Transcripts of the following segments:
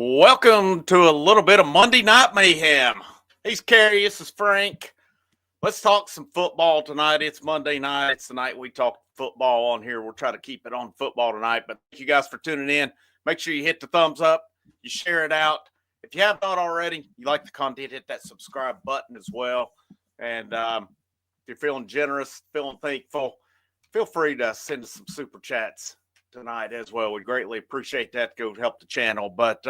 Welcome to a little bit of Monday Night Mayhem. He's Carrie, this is Frank. Let's talk some football tonight. It's Monday night. It's the night we talk football on here. We'll try to keep it on football tonight. But thank you guys for tuning in. Make sure you hit the thumbs up. You share it out. If you have not already, you like the content, hit that subscribe button as well. And if you're feeling generous, feeling thankful, feel free to send us some super chats tonight as well. We greatly appreciate that. Go help the channel. But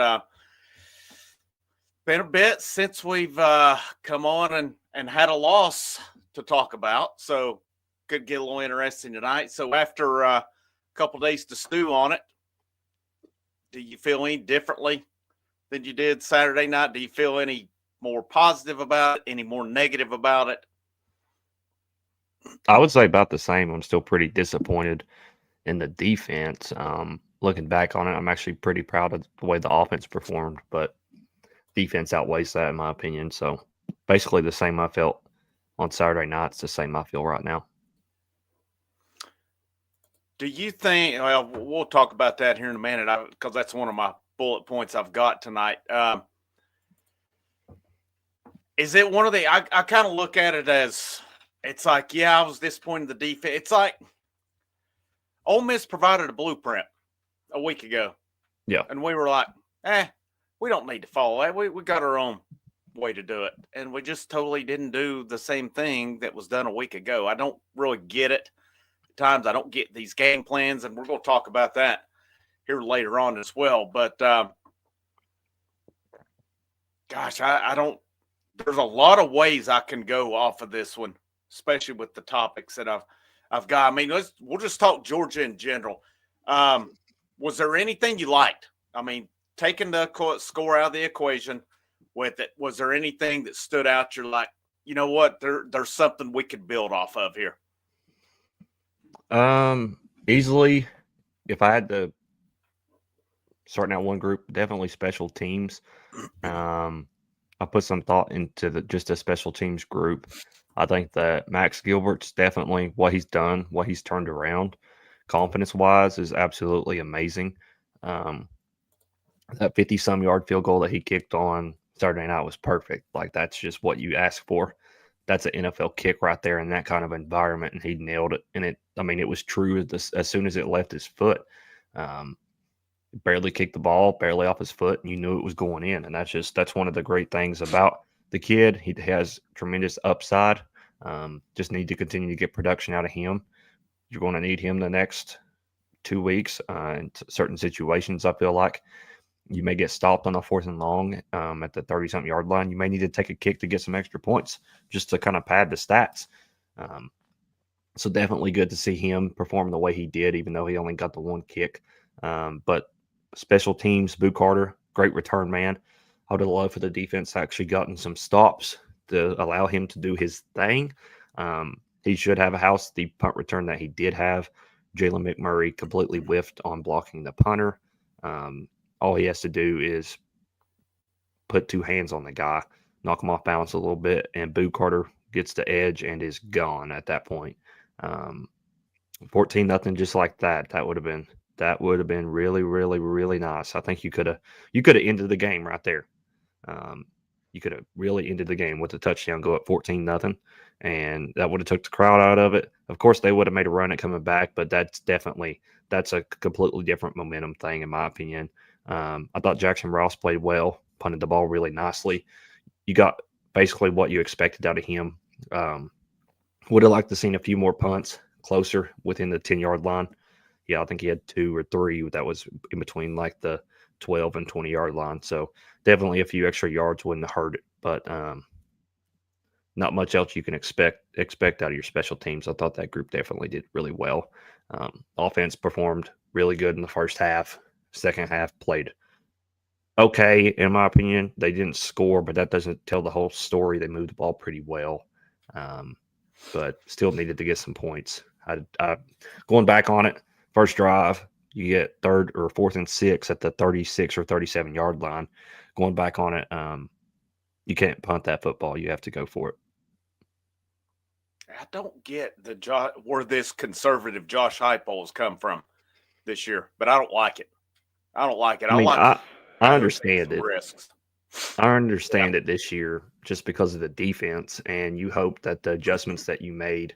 been a bit since we've come on and had a loss to talk about, so could get a little interesting tonight. So after a couple days to stew on it, do you feel any differently than you did Saturday night? Do you feel any more positive about it, any more negative about it? I would say about the same. I'm still pretty disappointed in the defense. Looking back on it, I'm actually pretty proud of the way the offense performed, but defense outweighs that in my opinion. So basically the same I felt on Saturday night, it's the same I feel right now. Do you think, well, we'll talk about that here in a minute because that's one of my bullet points I've got tonight. Is it one of the, I kind of look at it as, it's like, yeah, I was disappointed in the defense. It's like Ole Miss provided a blueprint a week ago. Yeah. And we were like, we don't need to follow that. We got our own way to do it. And we just totally didn't do the same thing that was done a week ago. I don't really get it. At times I don't get these game plans, and we're going to talk about that here later on as well. But, gosh, I don't – there's a lot of ways I can go off of this one, especially with the topics that I've got. I mean, we'll just talk Georgia in general. Was there anything you liked? I mean, taking the score out of the equation with it, was there anything that stood out? You're like, you know what? There's something we could build off of here. Easily, if I had to start out one group, definitely special teams. I put some thought into just a special teams group. I think that Max Gilbert's definitely what he's done, what he's turned around, confidence-wise, is absolutely amazing. That 50-some yard field goal that he kicked on Saturday night was perfect. Like, that's just what you ask for. That's an NFL kick right there in that kind of environment, and he nailed it. And it was true as soon as it left his foot. Barely kicked the ball, barely off his foot, and you knew it was going in. And that's one of the great things about the kid. He has tremendous upside. Just need to continue to get production out of him. You're going to need him the next 2 weeks in certain situations. I feel like you may get stopped on a 4th and long at the 30-something yard line. You may need to take a kick to get some extra points just to kind of pad the stats. So definitely good to see him perform the way he did, even though he only got the one kick. But special teams, Boo Carter, great return man. I would have loved for the defense actually gotten some stops to allow him to do his thing. He should have a house, the punt return that he did have. Jalen McMurray completely whiffed on blocking the punter. All he has to do is put 2 hands on the guy, knock him off balance a little bit, and Boo Carter gets the edge and is gone at that point. 14-0, just like that. That would have been really, really, really nice. I think you could have ended the game right there. You could have really ended the game with a touchdown, go up 14-0, and that would have took the crowd out of it. Of course, they would have made a run at coming back, but that's a completely different momentum thing, in my opinion. I thought Jackson Ross played well, punted the ball really nicely. You got basically what you expected out of him. Would have liked to seen a few more punts closer within the 10-yard line. Yeah, I think he had 2 or 3 that was in between like the 12 and 20-yard line. So definitely a few extra yards wouldn't have hurt it, but not much else you can expect out of your special teams. I thought that group definitely did really well. Offense performed really good in the first half. Second half played okay, in my opinion. They didn't score, but that doesn't tell the whole story. They moved the ball pretty well, but still needed to get some points. Going back on it, first drive, you get 3rd or 4th and 6 at the 36 or 37 yard line. Going back on it, you can't punt that football. You have to go for it. I don't get where this conservative Josh Heupel has come from this year, but I don't like it. I I They're taking understand some it. risks. I understand it this year just because of the defense, and you hope that the adjustments that you made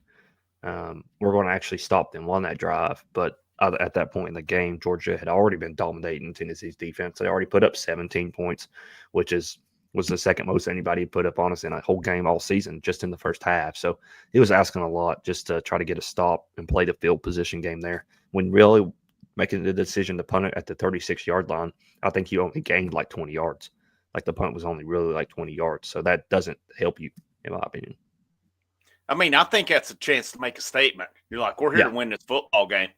were going to actually stop them on that drive. But at that point in the game, Georgia had already been dominating Tennessee's defense. They already put up 17 points, which was the second most anybody had put up on us in a whole game all season, just in the first half. So it was asking a lot just to try to get a stop and play the field position game there. When really making the decision to punt it at the 36-yard line, I think you only gained like 20 yards. Like the punt was only really like 20 yards. So that doesn't help you, in my opinion. I mean, I think that's a chance to make a statement. You're like, we're here to win this football game,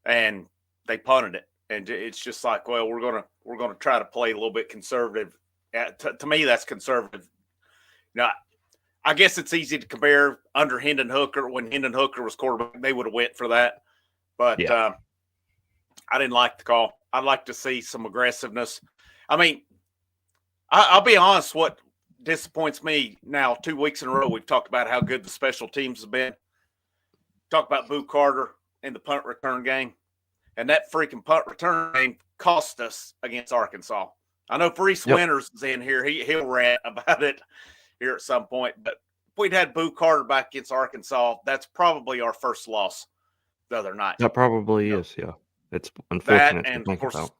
and they punted it, and it's just like, well, we're gonna try to play a little bit conservative. To me, that's conservative. Now, I guess it's easy to compare under Hendon Hooker. When Hendon Hooker was quarterback, they would have went for that, but I didn't like the call. I'd like to see some aggressiveness. I mean, I'll be honest. What disappoints me now, 2 weeks in a row, we've talked about how good the special teams have been. Talk about Boo Carter in the punt return game. And that freaking punt return game cost us against Arkansas. I know Freese Winters is in here. He'll rant about it here at some point. But if we'd had Boo Carter back against Arkansas, that's probably our first loss the other night. That probably is, yeah. It's unfortunate to think about.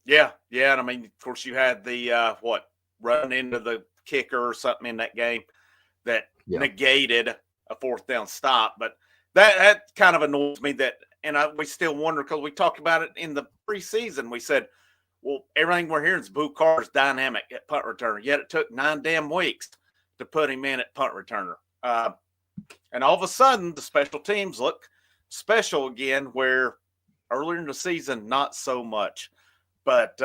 Yeah. And I mean, of course, you had the, run into the kicker or something in that game that negated a fourth down stop. But that kind of annoys me we still wonder, because we talked about it in the preseason. We said, well, everything we're hearing is Boo Carter's dynamic at punt returner, yet it took 9 damn weeks to put him in at punt returner. And all of a sudden, the special teams look special again, where earlier in the season, not so much. But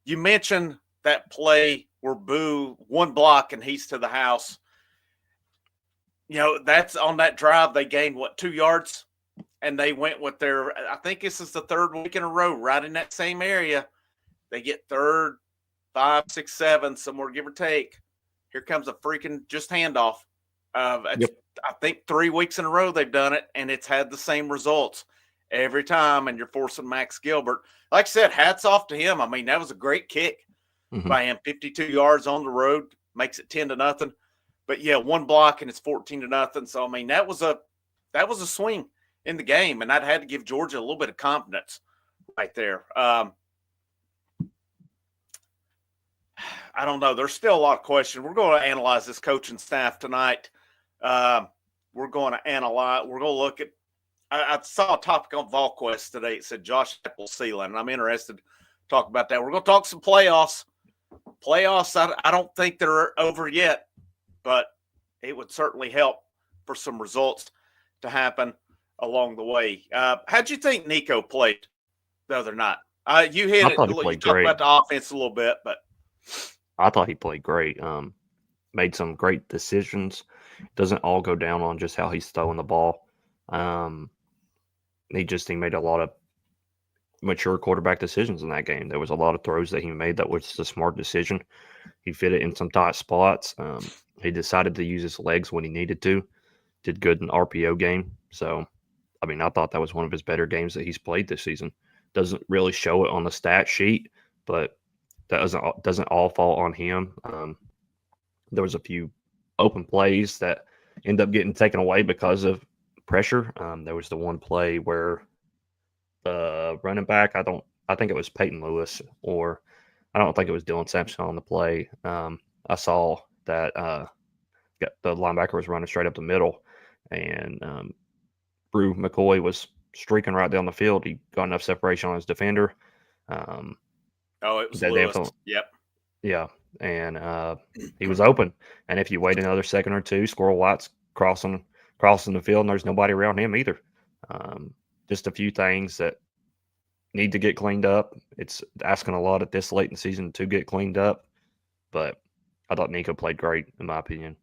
you mentioned that play where Boo, one block and he's to the house. That's on that drive. They gained 2 yards, and they went with I think this is the third week in a row, right in that same area. They get third, 5, 6, 7, somewhere give or take. Here comes a freaking just handoff. I think 3 weeks in a row they've done it, and it's had the same results every time, and you're forcing Max Gilbert. Like I said, hats off to him. I mean, that was a great kick by him, 52 yards on the road, makes it 10-0. But yeah, one block and it's 14-0. So I mean, that was a swing in the game, and that had to give Georgia a little bit of confidence right there. I don't know. There's still a lot of questions. We're going to analyze this coaching staff tonight. We're going to look at. I saw a topic on VolQuest today. It said Josh Heupel ceiling, and I'm interested to talk about that. We're going to talk some playoffs. I don't think they're over yet, but it would certainly help for some results to happen along the way. How'd you think Nico played the other night? You hit it. You talked about the offense a little bit, but I thought he played great. Made some great decisions. Doesn't all go down on just how he's throwing the ball. He made a lot of mature quarterback decisions in that game. There was a lot of throws that he made that was the smart decision. He fit it in some tight spots. He decided to use his legs when he needed to. Did good in the RPO game. So, I mean, I thought that was one of his better games that he's played this season. Doesn't really show it on the stat sheet, but that doesn't all fall on him. There was a few open plays that end up getting taken away because of pressure. There was the one play where the running back, I think it was Peyton Lewis, or I don't think it was Dylan Sampson on the play. I saw that the linebacker was running straight up the middle, and Brew McCoy was streaking right down the field. He got enough separation on his defender. It was Lewis. Yep. Yeah, and he was open. And if you wait another second or two, Squirrel White's crossing the field, and there's nobody around him either. Just a few things that need to get cleaned up. It's asking a lot at this late in the season to get cleaned up, but I thought Nico played great, in my opinion.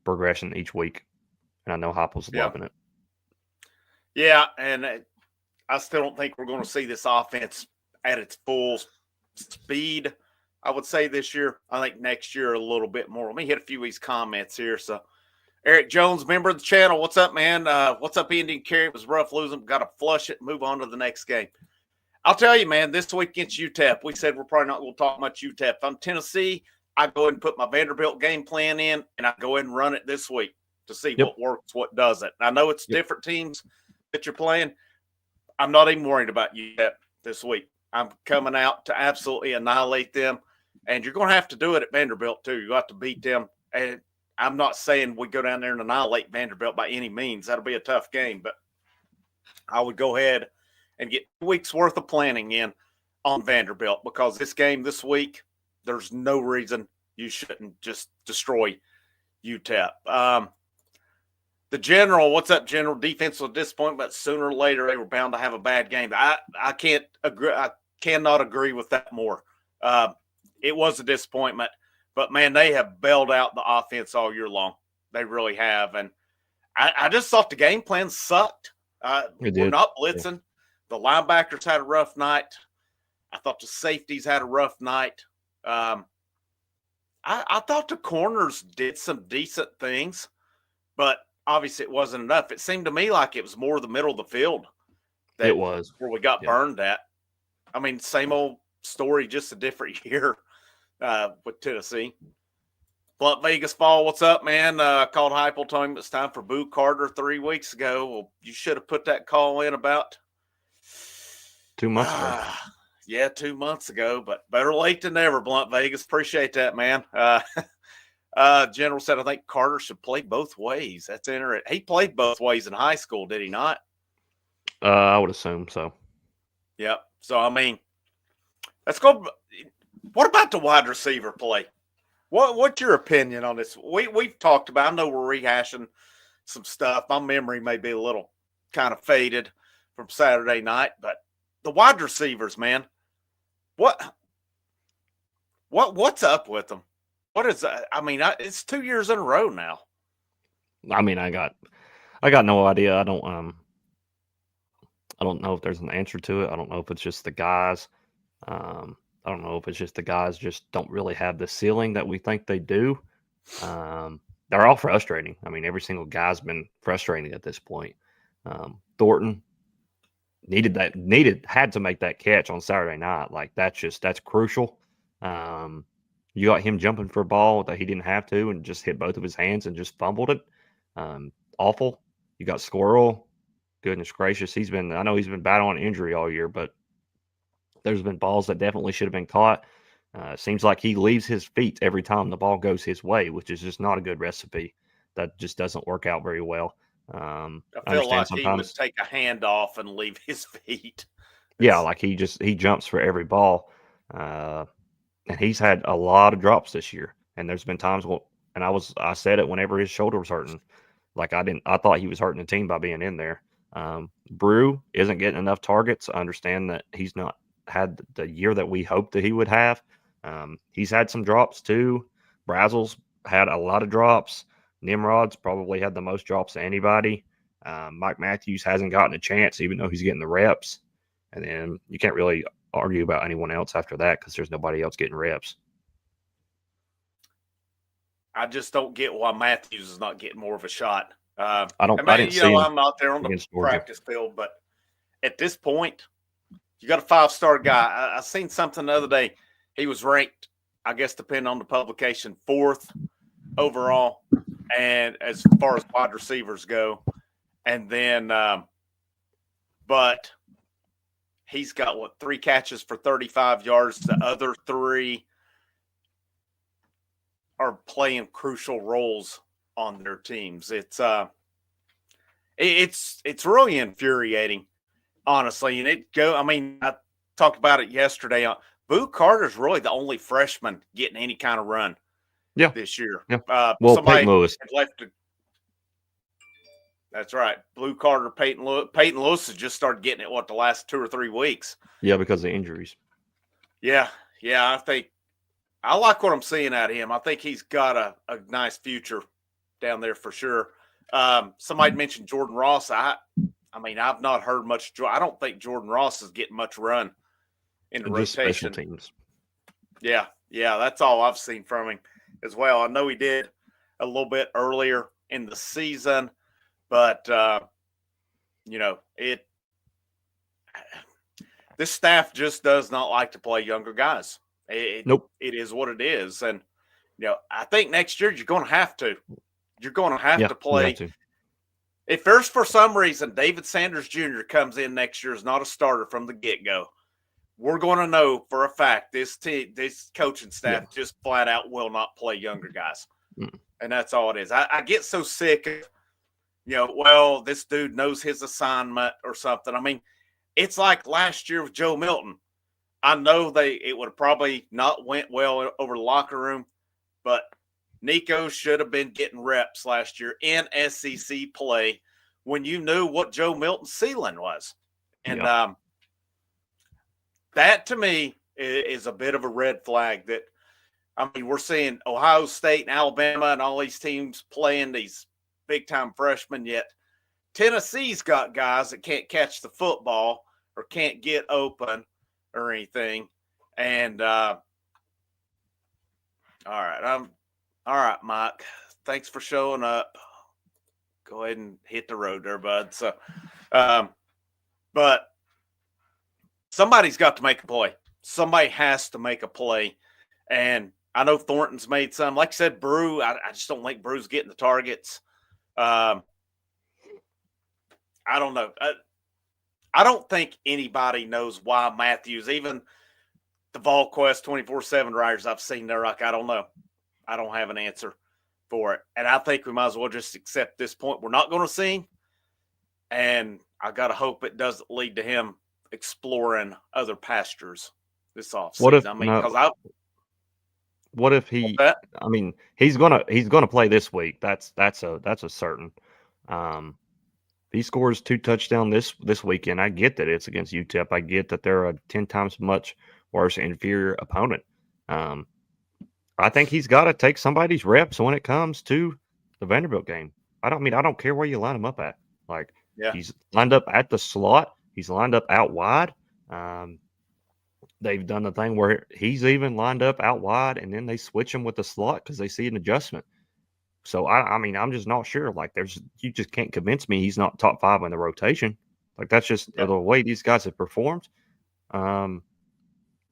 Progression each week, and I know Heupel's loving it. Yeah, and I still don't think we're going to see this offense at its full speed, I would say, this year. I think next year a little bit more. Let me hit a few of these comments here. So, Eric Jones, member of the channel. What's up, man? What's up, Indian Carry? It was rough losing. Got to flush it and move on to the next game. I'll tell you, man, this week against UTEP, we said we're probably not going to talk much UTEP. If I'm Tennessee, I go ahead and put my Vanderbilt game plan in, and I go ahead and run it this week to see what works, what doesn't. I know it's different teams that you're playing. I'm not even worried about UTEP this week. I'm coming out to absolutely annihilate them, and you're going to have to do it at Vanderbilt too. You have to beat them, and I'm not saying we go down there and annihilate Vanderbilt by any means. That'll be a tough game, but I would go ahead and get 2 weeks worth of planning in on Vanderbilt, because this game this week, there's no reason you shouldn't just destroy UTEP. The General, what's up, General? Defensive disappointment, but sooner or later they were bound to have a bad game. I can't agree. I cannot agree with that more. It was a disappointment, but man, they have bailed out the offense all year long. They really have, and I just thought the game plan sucked. We're not blitzing. Yeah. The linebackers had a rough night. I thought the safeties had a rough night. I thought the corners did some decent things, but obviously it wasn't enough. It seemed to me like it was more the middle of the field. It was. Where we got burned at. I mean, same old story, just a different year with Tennessee. Blunt Vegas Fall, what's up, man? Called Heupel, told him it's time for Boo Carter 3 weeks ago. Well, you should have put that call in about 2 months ago. Yeah, 2 months ago, but better late than never, Blunt Vegas. Appreciate that, man. General said, I think Carter should play both ways. That's interesting. He played both ways in high school, did he not? I would assume so. Yep. So, I mean, let's go. What about the wide receiver play? What's your opinion on this? We've talked about, I know we're rehashing some stuff. My memory may be a little kind of faded from Saturday night, but the wide receivers, man, what's up with them? What is that? I mean, it's 2 years in a row now. I mean, I got no idea. I don't know if there's an answer to it. I don't know if it's just the guys. I don't know if it's just the guys just don't really have the ceiling that we think they do. They're all frustrating. I mean, every single guy's been frustrating at this point. Thornton had to make that catch on Saturday night. Like that's crucial. You got him jumping for a ball that he didn't have to and just hit both of his hands and just fumbled it. Awful. You got Squirrel. Goodness gracious. I know he's been battling injury all year, but there's been balls that definitely should have been caught. Seems like he leaves his feet every time the ball goes his way, which is just not a good recipe. That just doesn't work out very well. I feel like he would take a hand off and leave his feet. Yeah, like he jumps for every ball. And he's had a lot of drops this year. And there's been times I said it whenever his shoulder was hurting. Like I thought he was hurting the team by being in there. Brew isn't getting enough targets. I understand that he's not had the year that we hoped that he would have. He's had some drops too. Brazel's had a lot of drops. Nimrod's probably had the most drops of anybody. Mike Matthews hasn't gotten a chance, even though he's getting the reps. And then you can't really argue about anyone else after that because there's nobody else getting reps. I just don't get why Matthews is not getting more of a shot. I didn't see him. I'm not there on the practice field, but at this point, you got a 5-star guy. I seen something the other day. He was ranked, I guess, depending on the publication, 4th overall, and as far as wide receivers go. And then, but he's got 3 catches for 35 yards. The other 3 are playing crucial roles on their teams. It's really infuriating, honestly. And I talked about it yesterday. Boo Carter's really the only freshman getting any kind of run this year. Yeah. Peyton Lewis. That's right. Blue Carter, Peyton Lewis has just started getting it, the last 2 or 3 weeks? Yeah, because of injuries. Yeah. I think I like what I'm seeing out of him. I think he's got a nice future down there for sure. Somebody mentioned Jordan Ross. I've not heard much. I don't think Jordan Ross is getting much run in the rotation. Special teams. Yeah, that's all I've seen from him as well. I know he did a little bit earlier in the season, but this staff just does not like to play younger guys. Nope. It is what it is. And, I think next year you're going to have to. You're going to have to play. If there's for some reason David Sanders Jr. comes in next year as not a starter from the get-go, we're going to know for a fact this coaching staff just flat out will not play younger guys. And that's all it is. I get so sick of, this dude knows his assignment or something. I mean, it's like last year with Joe Milton. I know it would have probably not went well over the locker room, but Nico should have been getting reps last year in SEC play when you knew what Joe Milton's ceiling was. And that to me is a bit of a red flag that, we're seeing Ohio State and Alabama and all these teams playing these big-time freshmen, yet Tennessee's got guys that can't catch the football or can't get open or anything. And all right, Mike. Thanks for showing up. Go ahead and hit the road there, bud. So, but somebody's got to make a play. Somebody has to make a play. And I know Thornton's made some. Like I said, Brew, I just don't think Brew's getting the targets. I don't know. I don't think anybody knows why Matthews, even the VolQuest 24/7 writers I've seen, they're like, I don't know. I don't have an answer for it. And I think we might as well just accept this point. We're not going to see him. And I got to hope it doesn't lead to him exploring other pastures this offseason. What if he? He's gonna play this week. That's a certain. He scores 2 touchdowns this weekend. I get that it's against UTEP. I get that they're a 10 times much worse inferior opponent. I think he's got to take somebody's reps when it comes to the Vanderbilt game. I don't care where you line him up at. He's lined up at the slot. He's lined up out wide. They've done the thing where he's even lined up out wide, and then they switch him with the slot because they see an adjustment. So, I'm just not sure. You just can't convince me he's not top 5 in the rotation. That's just the way these guys have performed. Even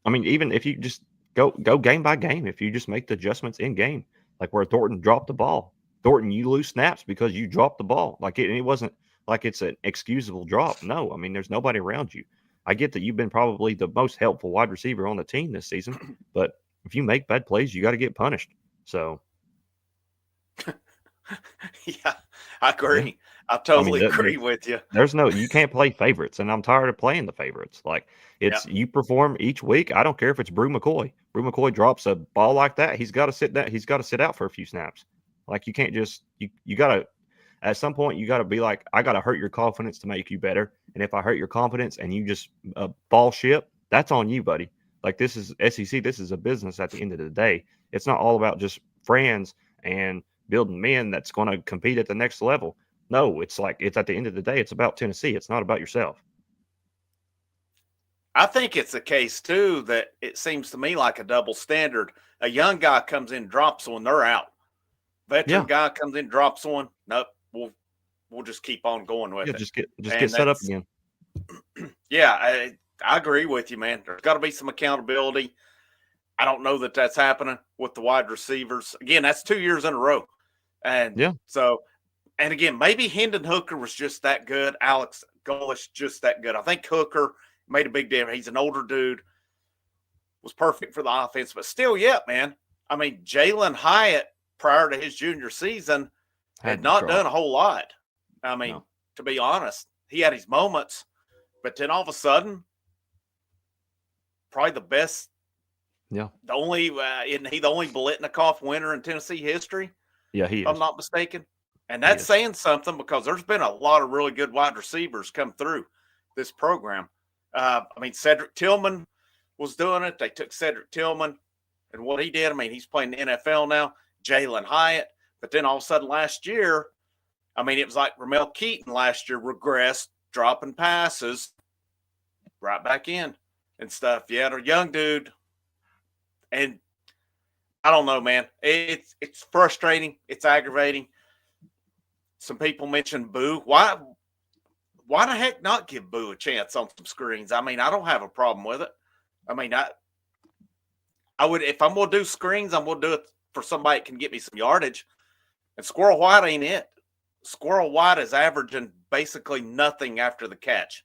if you just go game by game, if you just make the adjustments in game, like where Thornton dropped the ball. Thornton, you lose snaps because you dropped the ball. It wasn't like it's an excusable drop. No, there's nobody around you. I get that you've been probably the most helpful wide receiver on the team this season, but if you make bad plays, you got to get punished. So, yeah, I agree. Yeah. I totally agree with you. You can't play favorites, and I'm tired of playing the favorites. You perform each week. I don't care if it's Brew McCoy. Brew McCoy drops a ball like that, he's got to sit down. He's got to sit out for a few snaps. You can't just you got to. At some point, you got to be like, I got to hurt your confidence to make you better. And if I hurt your confidence and you just ball ship, that's on you, buddy. This is SEC. This is a business at the end of the day. It's not all about just friends and building men that's going to compete at the next level. No, it's at the end of the day, it's about Tennessee. It's not about yourself. I think it's a case, too, that it seems to me like a double standard. A young guy comes in, drops one, they're out. Veteran guy comes in, drops one, nope. We'll just keep on going with it. Just get set up again. Yeah, I agree with you, man. There's got to be some accountability. I don't know that that's happening with the wide receivers. Again, that's 2 years in a row. And and again, maybe Hendon Hooker was just that good. Alex Golesh just that good. I think Hooker made a big difference. He's an older dude, was perfect for the offense, but still, man. Jalen Hyatt prior to his junior season had not done a whole lot. To be honest, he had his moments, but then all of a sudden, probably the best. Yeah. Isn't he the only Biletnikoff winner in Tennessee history? Yeah, he is. If I'm not mistaken. And that's saying something because there's been a lot of really good wide receivers come through this program. Cedric Tillman was doing it. They took Cedric Tillman and what he did. He's playing the NFL now. Jalen Hyatt. But then all of a sudden last year, it was like Ramel Keaton last year regressed, dropping passes right back in and stuff. Yeah, they're a young dude. And I don't know, man. It's frustrating. It's aggravating. Some people mentioned Boo. Why why the heck not give Boo a chance on some screens? I mean, I don't have a problem with it. I mean, I would, if I'm going to do screens, I'm going to do it for somebody that can get me some yardage. And Squirrel White ain't it. Squirrel White is averaging basically nothing after the catch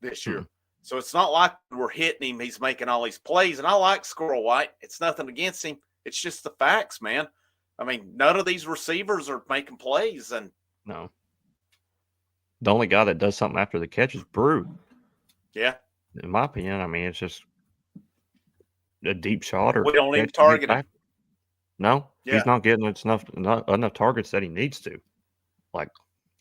this year. So it's not like we're hitting him. He's making all these plays. And I like Squirrel White. It's nothing against him. It's just the facts, man. I mean, none of these receivers are making plays. And no. The only guy that does something after the catch is Brew. Yeah. In my opinion, I mean, it's just a deep shot or we don't even target him. No, he's not getting enough targets that he needs to. Like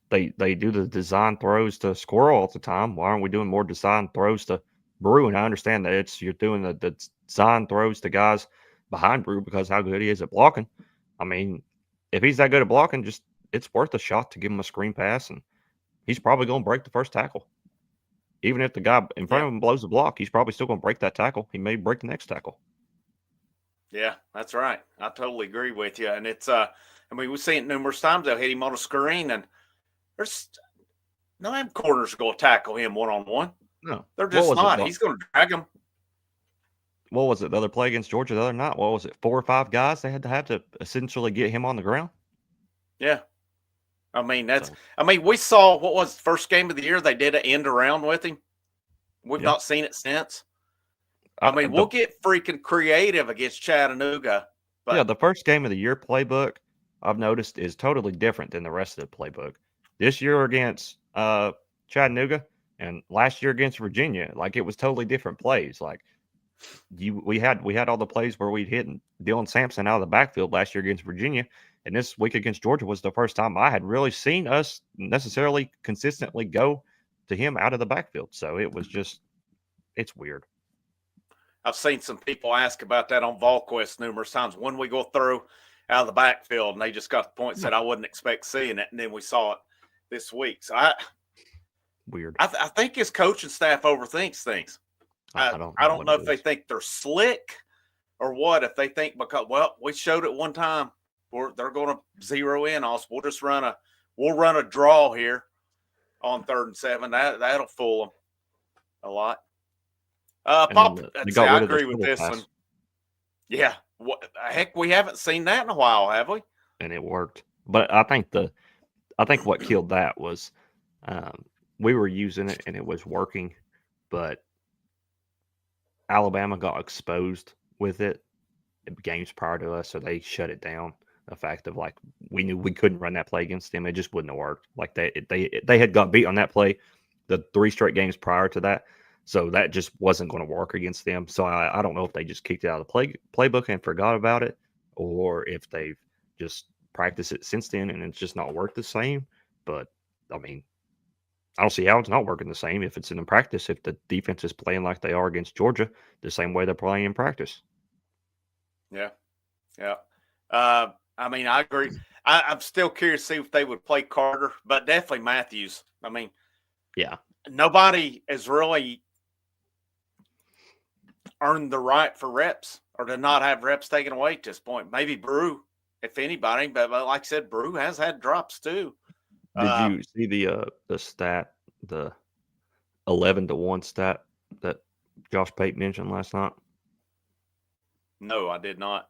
they do the design throws to Squirrel all the time. Why aren't we doing more design throws to Brew? And I understand that you're doing the design throws to guys behind Brew because how good he is at blocking. I mean, if he's that good at blocking, just it's worth a shot to give him a screen pass, and he's probably going to break the first tackle. Even if the guy in front of him blows the block, he's probably still going to break that tackle. He may break the next tackle. Yeah, that's right. I totally agree with you. And it's, I mean, we've seen it numerous times. They'll hit him on a screen, and there's no damn corners going to tackle him one-on-one. No. They're just not. He's going to drag him. What was it? The other play against Georgia the other night? What was it? 4 or 5 guys they had to essentially get him on the ground? Yeah. I mean, we saw what was the first game of the year. They did an end around with him. We've not seen it since. I mean, we'll get freaking creative against Chattanooga. But the first game of the year playbook I've noticed is totally different than the rest of the playbook. This year against Chattanooga and last year against Virginia, like it was totally different plays. Like we had all the plays where we'd hit Dylan Sampson out of the backfield last year against Virginia. And this week against Georgia was the first time I had really seen us necessarily consistently go to him out of the backfield. So it was just, it's weird. I've seen some people ask about that on VolQuest numerous times. When we go through out of the backfield, and they just got the point and said, I wouldn't expect seeing it. And then we saw it this week. So weird. I think his coaching staff overthinks things. I don't know if they think they're slick or what, if they think because, well, we showed it one time. They're going to zero in on us. We'll just run a draw here on 3rd and 7. That'll fool them a lot. Pop, I agree with this one. Yeah, heck, we haven't seen that in a while, have we? And it worked. But I think what killed that was we were using it and it was working, but Alabama got exposed with it games prior to us, so they shut it down. The fact of like we knew we couldn't run that play against them, it just wouldn't have worked. Like they had got beat on that play the 3 straight games prior to that, so that just wasn't going to work against them. So I don't know if they just kicked it out of the playbook and forgot about it, or if they've just practiced it since then and it's just not worked the same. But I mean, I don't see how it's not working the same if it's in practice. If the defense is playing like they are against Georgia, the same way they're playing in practice. Yeah. I mean, I agree. I'm still curious to see if they would play Carter, but definitely Matthews. I mean, yeah, nobody has really earned the right for reps or to not have reps taken away at this point. Maybe Brew, if anybody, but like I said, Brew has had drops too. Did you see the stat, the 11-1 stat that Josh Pate mentioned last night? No, I did not.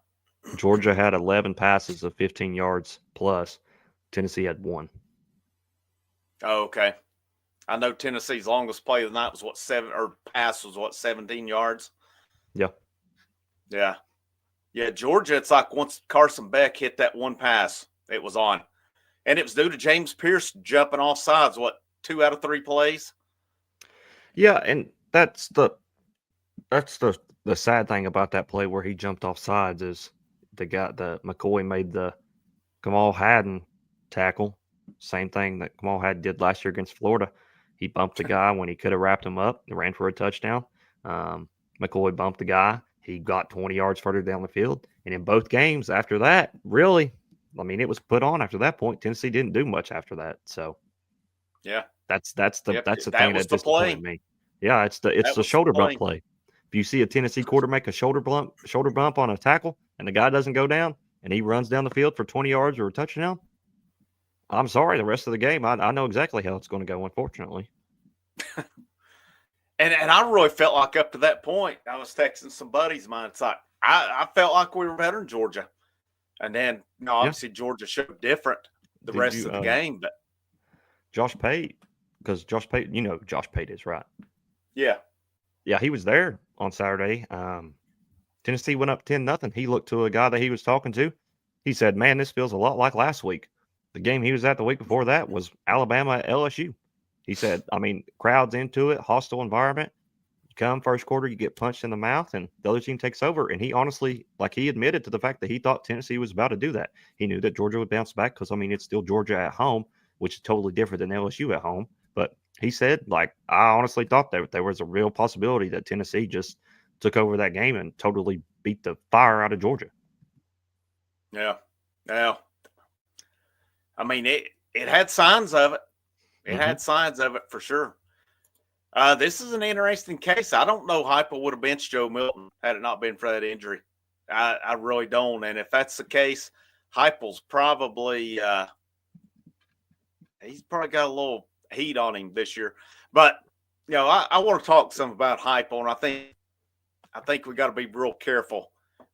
Georgia had 11 passes of 15 yards plus. Tennessee had 1. Oh, okay. I know Tennessee's longest play of the night was 17 yards. Yeah. Yeah, Georgia, it's like once Carson Beck hit that one pass, it was on. And it was due to James Pierce jumping off sides, 2 out of 3 plays? Yeah, and that's the sad thing about that play where he jumped off sides is McCoy made the Kamal Hadden tackle. Same thing that Kamal Hadden did last year against Florida. He bumped the guy when he could have wrapped him up and ran for a touchdown. McCoy bumped the guy. He got 20 yards further down the field. And in both games after that, really, I mean, it was put on after that point. Tennessee didn't do much after that. So, yeah, that's the thing that disappointed me. Yeah, it's the shoulder bump play. If you see a Tennessee quarter make a shoulder bump on a tackle and the guy doesn't go down and he runs down the field for 20 yards or a touchdown, I'm sorry, the rest of the game, I know exactly how it's going to go, unfortunately. And I really felt like up to that point, I was texting some buddies of mine. It's like, I felt like we were better than Georgia. And then, Yeah. obviously Georgia showed different the Did rest you, of the game. But Josh Pate, because Josh Pate, you know who Josh Pate is, right? yeah, Yeah, he was there on Saturday. Tennessee went up 10-0. He looked to a guy that he was talking to. He said, "Man, this feels a lot like last week. The game he was at the week before that was Alabama at LSU." He said, "I mean, crowds into it, hostile environment. You come first quarter, you get punched in the mouth, and the other team takes over." And he honestly, like, he admitted to the fact that he thought Tennessee was about to do that. He knew that Georgia would bounce back because, I mean, it's still Georgia at home, which is totally different than LSU at home. But he said, like, I honestly thought that there was a real possibility that Tennessee just took over that game and totally beat the fire out of Georgia. yeah. I mean, it had signs of it. It had signs of it for sure. This is an interesting case. I don't know Heupel would have benched Joe Milton had it not been for that injury. I really don't. And if that's the case, Heupel's probably he's probably got a little heat on him this year. But I want to talk some about Heupel, and I think we got to be real careful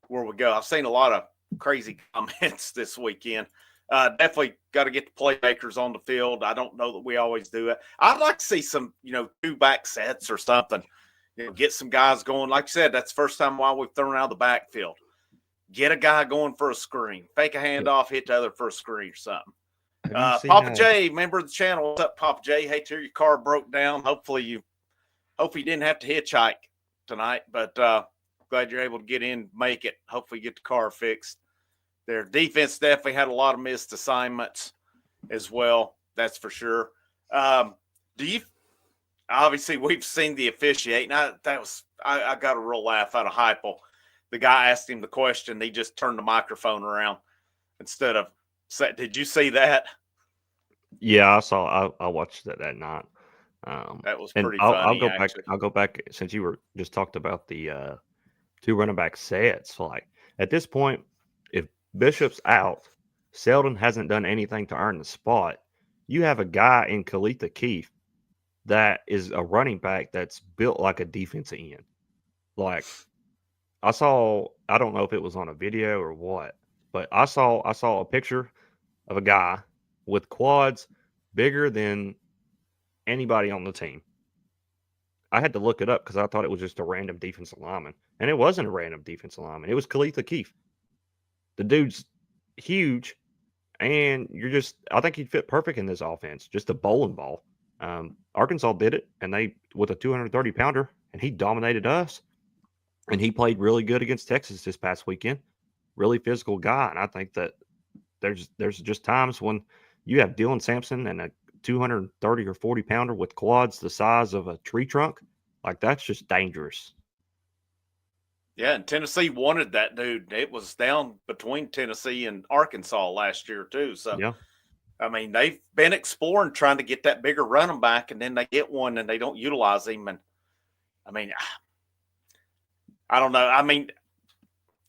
where we go. I've seen a lot of crazy comments this weekend. Definitely got to get the playmakers on the field. I don't know that we always do it. I'd like to see some, 2-back sets or something. Get some guys going. Like you said, that's the first time while we've thrown out of the backfield. Get a guy going for a screen. Fake a handoff, hit the other for a screen or something. Papa J, member of the channel. What's up, Papa J? Hate to hear your car broke down. Hopefully you didn't have to hitchhike tonight, but glad you're able to get in, make it. Hopefully get the car fixed. Their defense definitely had a lot of missed assignments as well. That's for sure. Obviously we've seen the officiating. I got a real laugh out of Heupel. The guy asked him the question. He just turned the microphone around instead of did you see that? Yeah, I watched that night. That was and pretty I'll funny. I'll go back since you were just talked about the 2 running back sets. Like, at this point, if Bishop's out, Selden hasn't done anything to earn the spot. You have a guy in Khalid Keith that is a running back that's built like a defensive end. Like, I don't know if it was on a video or what, but I saw a picture of a guy with quads bigger than anybody on the team. I had to look it up because I thought it was just a random defensive lineman, and it wasn't a random defensive lineman. It was Khalid Keith. The dude's huge, and I think he'd fit perfect in this offense. Just a bowling ball. Arkansas did it, and they with a 230-pounder, and he dominated us. And he played really good against Texas this past weekend. Really physical guy, and I think that there's just times when you have Dylan Sampson and a 230 or 40-pounder with quads the size of a tree trunk. Like, that's just dangerous. Yeah, and Tennessee wanted that dude. It was down between Tennessee and Arkansas last year too. So, yeah. I mean, they've been exploring trying to get that bigger running back, and then they get one and they don't utilize him. And I mean, I don't know. I mean,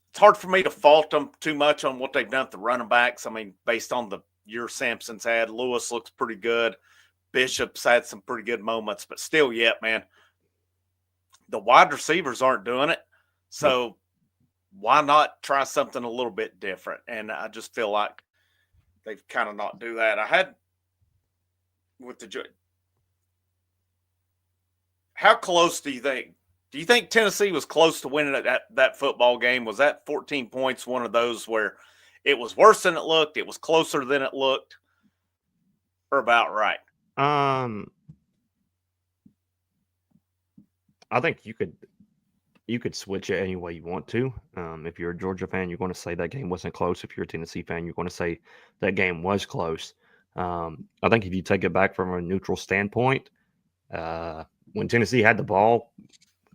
it's hard for me to fault them too much on what they've done with the running backs. I mean, based on the year Sampson's had, Lewis looks pretty good. Bishop's had some pretty good moments, but still yet, man, the wide receivers aren't doing it. So why not try something a little bit different? And I just feel like they've kind of not do that. I had with the how close do you think? Do you think Tennessee was close to winning that football game? Was that 14 points one of those where it was worse than it looked, it was closer than it looked, or about right? I think you could switch it any way you want to. If you're a Georgia fan, you're going to say that game wasn't close. If you're a Tennessee fan, you're going to say that game was close. I think if you take it back from a neutral standpoint, when Tennessee had the ball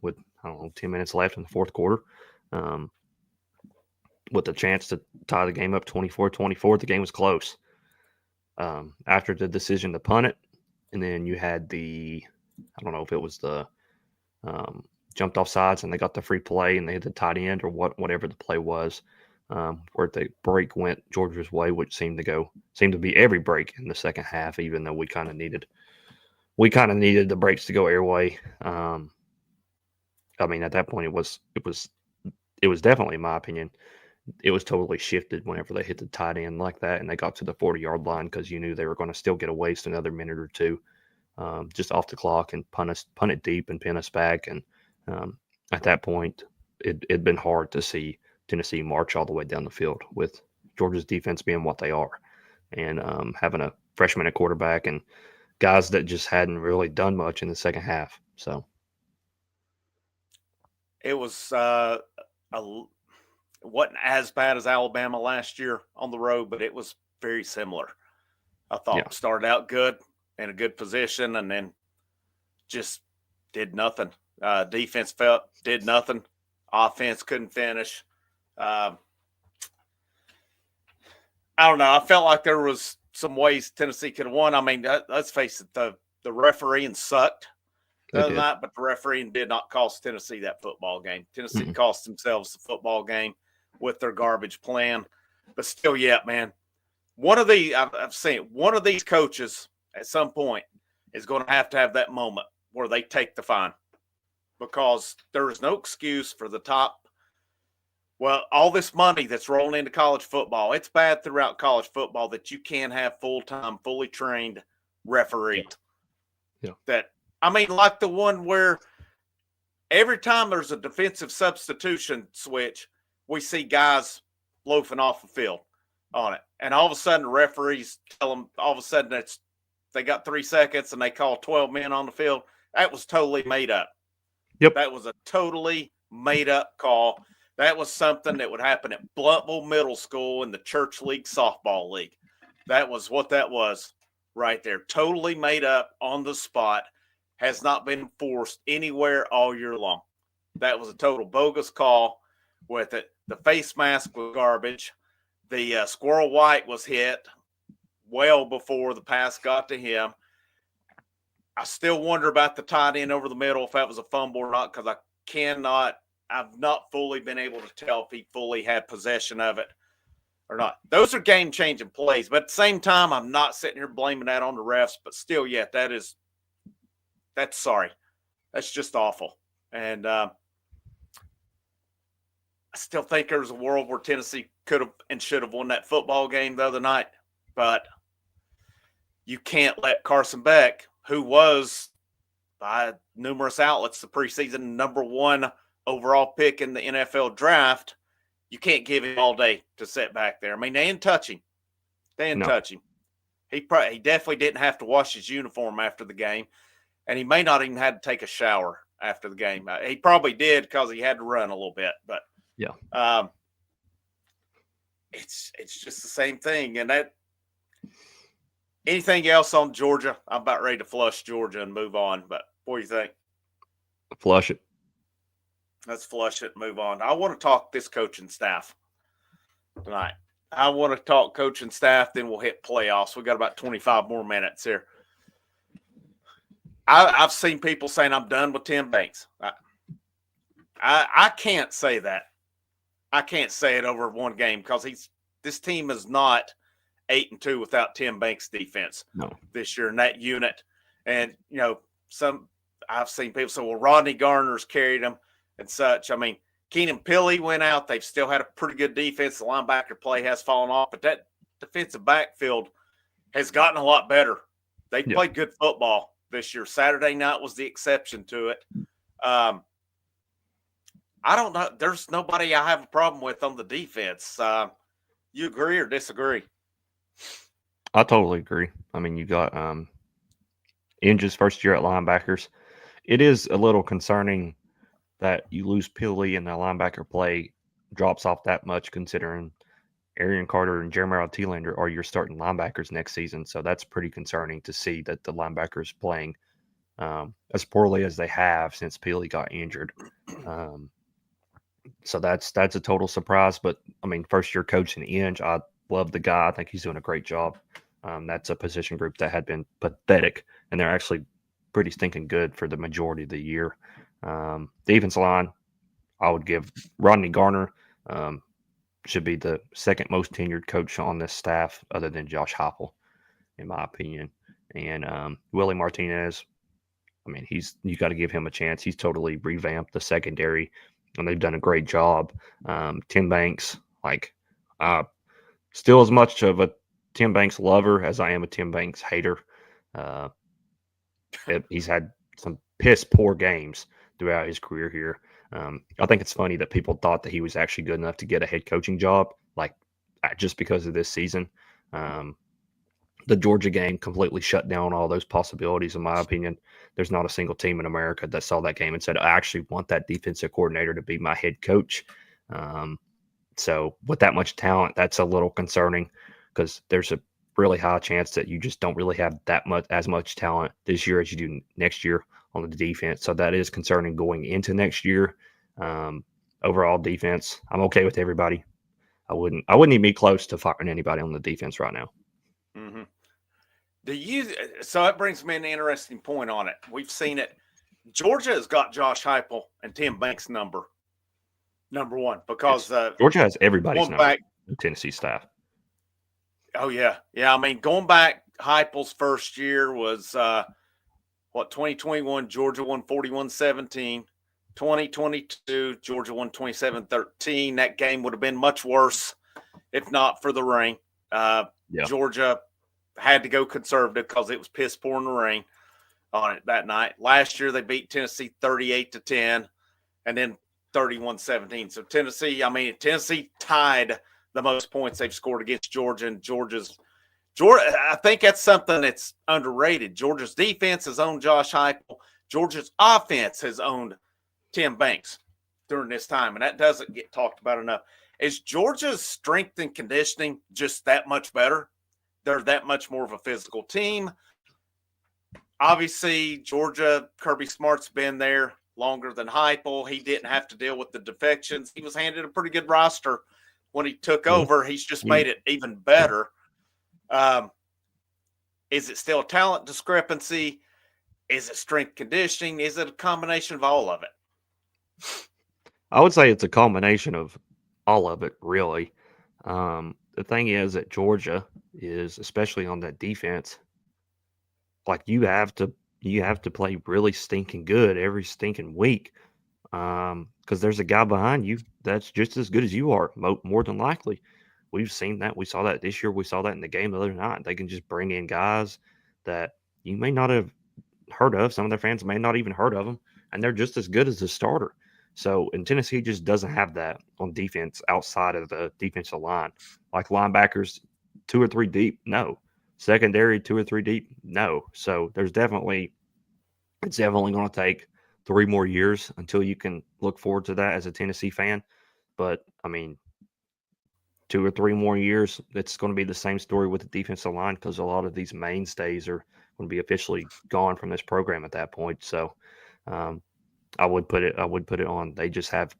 with, 10 minutes left in the fourth quarter, with the chance to tie the game up 24-24, the game was close. After the decision to punt it, and then you had I don't know if it was the jumped off sides and they got the free play and they had the tight end or whatever the play was, where the break went Georgia's way, which seemed to be every break in the second half, even though we kind of needed we kind of needed the brakes to go airway. I mean, at that point, it was definitely, in my opinion, it was totally shifted whenever they hit the tight end like that and they got to the 40-yard line because you knew they were going to still get a waste another minute or two just off the clock and punt it deep and pin us back. And at that point, it'd been hard to see Tennessee march all the way down the field with Georgia's defense being what they are and having a freshman at quarterback and guys that just hadn't really done much in the second half. So it was wasn't as bad as Alabama last year on the road, but it was very similar. I thought started out good in a good position and then just did nothing. Defense did nothing. Offense couldn't finish. I don't know. I felt like there was some ways Tennessee could have won. I mean, let's face it, the refereeing sucked the other night, but the refereeing did not cost Tennessee that football game. Tennessee cost themselves the football game with their garbage plan. But still, man, I've seen one of these coaches at some point is going to have that moment where they take the fine because there is no excuse for the top. Well, all this money that's rolling into college football, it's bad throughout college football that you can't have full-time, fully trained referees. Yeah. That, I mean, like the one where every time there's a defensive substitution switch, we see guys loafing off the field on it. And all of a sudden, the referees tell them all of a sudden they got 3 seconds and they call 12 men on the field. That was totally made up. Yep. That was a totally made up call. That was something that would happen at Blountville Middle School in the Church League Softball League. That was what that was right there. Totally made up on the spot. Has not been enforced anywhere all year long. That was a total bogus call with it. The face mask was garbage. The Squirrel White was hit well before the pass got to him. I still wonder about the tight end over the middle, if that was a fumble or not, because I've not fully been able to tell if he fully had possession of it or not. Those are game-changing plays, but at the same time, I'm not sitting here blaming that on the refs, but still, that's sorry. That's just awful. And I still think there was a world where Tennessee could have and should have won that football game the other night, but you can't let Carson Beck, who was by numerous outlets the preseason #1 overall pick in the NFL draft, you can't give him all day to sit back there. I mean, they didn't touch him. He definitely didn't have to wash his uniform after the game, and he may not even had to take a shower after the game. He probably did because he had to run a little bit, but it's just the same thing. And that anything else on Georgia? I'm about ready to flush Georgia and move on. But what do you think? Flush it. Let's flush it and move on. I want to talk this coaching staff tonight. I want to talk coaching staff, then we'll hit playoffs. We got about 25 more minutes here. I've seen people saying I'm done with Tim Banks. I can't say that. I can't say it over one game because this team is not 8-2 without Tim Banks' defense this year in that unit. And I've seen people say, well, Rodney Garner's carried them and such. I mean, Keenan Pili went out. They've still had a pretty good defense. The linebacker play has fallen off, but that defensive backfield has gotten a lot better. They played good football this year. Saturday night was the exception to it. I don't know. There's nobody I have a problem with on the defense. You agree or disagree? I totally agree. I mean, you got Inge's first year at linebackers. It is a little concerning that you lose Pili and the linebacker play drops off that much, considering Arian Carter and Jeremiah Thielander are your starting linebackers next season. So that's pretty concerning to see that the linebackers playing as poorly as they have since Pili got injured. So that's a total surprise. But I mean, first year coach in Inge, I love the guy. I think he's doing a great job. That's a position group that had been pathetic, and they're actually pretty stinking good for the majority of the year. Defense line, I would give Rodney Garner should be the second most tenured coach on this staff other than Josh Heupel, in my opinion. And Willie Martinez, I mean, you got to give him a chance. He's totally revamped the secondary, and they've done a great job. Tim Banks, still as much of a Tim Banks lover as I am a Tim Banks hater. Uh, he's had some piss poor games throughout his career here. I think it's funny that people thought that he was actually good enough to get a head coaching job, just because of this season. The Georgia game completely shut down all those possibilities, in my opinion. There's not a single team in America that saw that game and said, I actually want that defensive coordinator to be my head coach. So with that much talent, that's a little concerning because there's a really high chance that you just don't really have as much talent this year as you do next year on the defense. So that is concerning going into next year. Overall defense, I'm okay with everybody. I wouldn't even be close to firing anybody on the defense right now. Mm-hmm. So that brings me an interesting point on it. We've seen it. Georgia has got Josh Heupel and Tim Banks number one because Georgia has everybody's number. Back, the Tennessee staff. Oh yeah. I mean, going back, Heupel's first year was 2021. Georgia won 41-17. 2022, Georgia won 27-13. That game would have been much worse if not for the rain. Georgia had to go conservative because it was piss poor in the rain on it that night. Last year, they beat Tennessee 38-10 and then 31-17. So Tennessee tied the most points they've scored against Georgia, and Georgia, I think that's something that's underrated. Georgia's defense has owned Josh Heupel. Georgia's offense has owned Tim Banks during this time, and that doesn't get talked about enough. Is Georgia's strength and conditioning just that much better? They're that much more of a physical team. Obviously, Georgia, Kirby Smart's been there longer than Heupel. He didn't have to deal with the defections. He was handed a pretty good roster when he took over. He's just made it even better. Is it still a talent discrepancy? Is it strength conditioning? Is it a combination of all of it? I would say it's a combination of all of it, really. The thing is that Georgia is, especially on that defense, you have to play really stinking good every stinking week, because there's a guy behind you that's just as good as you are, more than likely. We've seen that. We saw that this year. We saw that in the game the other night. They can just bring in guys that you may not have heard of. Some of their fans may not even heard of them, and they're just as good as the starter. So, and Tennessee just doesn't have that on defense outside of the defensive line. Like linebackers, 2 or 3 deep, no. Secondary, 2 or 3 deep, no. So it's definitely going to take 3 more years until you can look forward to that as a Tennessee fan. But, 2 or 3 more years, it's going to be the same story with the defensive line because a lot of these mainstays are going to be officially gone from this program at that point. So, I would put it on. They just have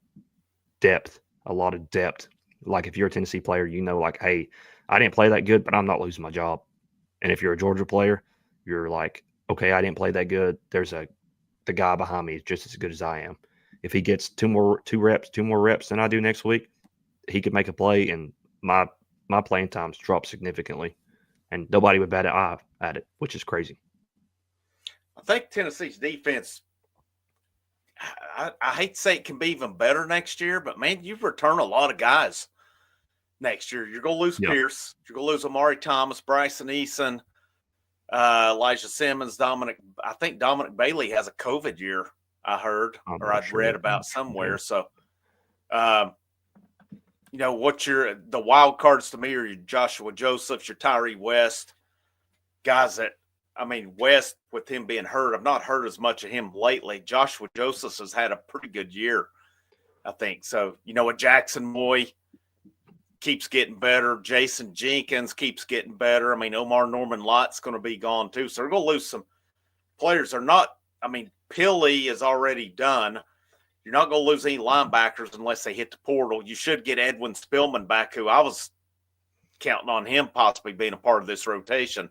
depth, a lot of depth. Like if you're a Tennessee player, hey, I didn't play that good, but I'm not losing my job. And if you're a Georgia player, you're like, okay, I didn't play that good. The guy behind me is just as good as I am. If he gets 2 more reps than I do next week, he could make a play, and my playing times drop significantly, and nobody would bat an eye at it, which is crazy. I think Tennessee's defense, I hate to say it can be even better next year, but, man, you've returned a lot of guys next year. You're going to lose Pierce. You're going to lose Amari Thomas, Bryson Eason, Elijah Simmons, Dominic. I think Dominic Bailey has a COVID year, I heard, or I'd read about somewhere. So, what the wild cards to me are your Joshua Josephs, your Tyree West, guys that, West, with him being hurt, I've not heard as much of him lately. Joshua Josephs has had a pretty good year, I think. So, a Jackson Moy keeps getting better. Jason Jenkins keeps getting better. Omar Norman Lott's going to be gone too. So, they're going to lose some players. They're not, Pilley is already done. You're not going to lose any linebackers unless they hit the portal. You should get Edwin Spillman back, who I was counting on him possibly being a part of this rotation,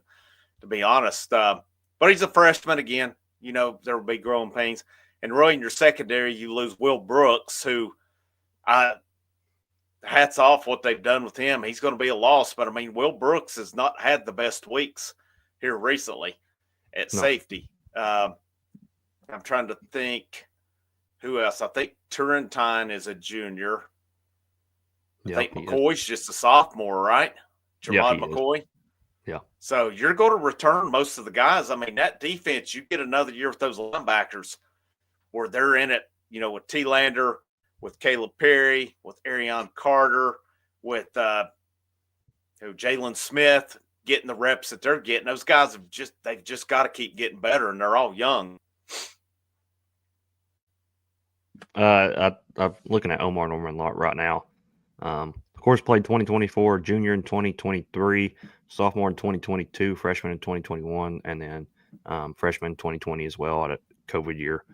to be honest. But he's a freshman again. There will be growing pains. And really in your secondary, you lose Will Brooks, who hats off what they've done with him. He's going to be a loss. But, Will Brooks has not had the best weeks here recently. at No. safety. I'm trying to think who else. I think Turrentine is a junior. I Yeah, think he is. McCoy's just a sophomore, right? Yeah, Jermod he is. McCoy. Yeah. So you're going to return most of the guys. I mean, that defense, you get another year with those linebackers where they're in it, with T. Lander, with Caleb Perry, with Arion Carter, with Jalen Smith getting the reps that they're getting. Those guys they've just got to keep getting better, and they're all young. I'm looking at Omar Norman Lott right now. Of course, played 2024, junior in 2023, sophomore in 2022, freshman in 2021, and then freshman in 2020 as well at a COVID year.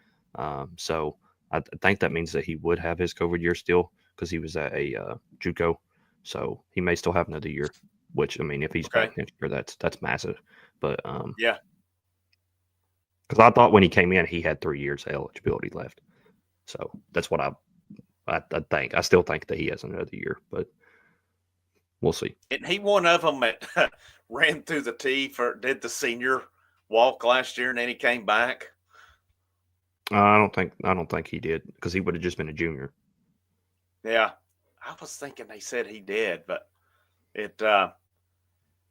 So I think that means that he would have his COVID year still because he was at a JUCO. So he may still have another year. Which, I mean, if he's Okay. back next year, that's massive. But Yeah. because I thought when he came in, he had 3 years of eligibility left. So that's what I think. I still think that he has another year, but we'll see. And he one of them that ran through the tee did the senior walk last year, and then he came back. I don't think he did because he would have just been a junior. Yeah, I was thinking they said he did, but it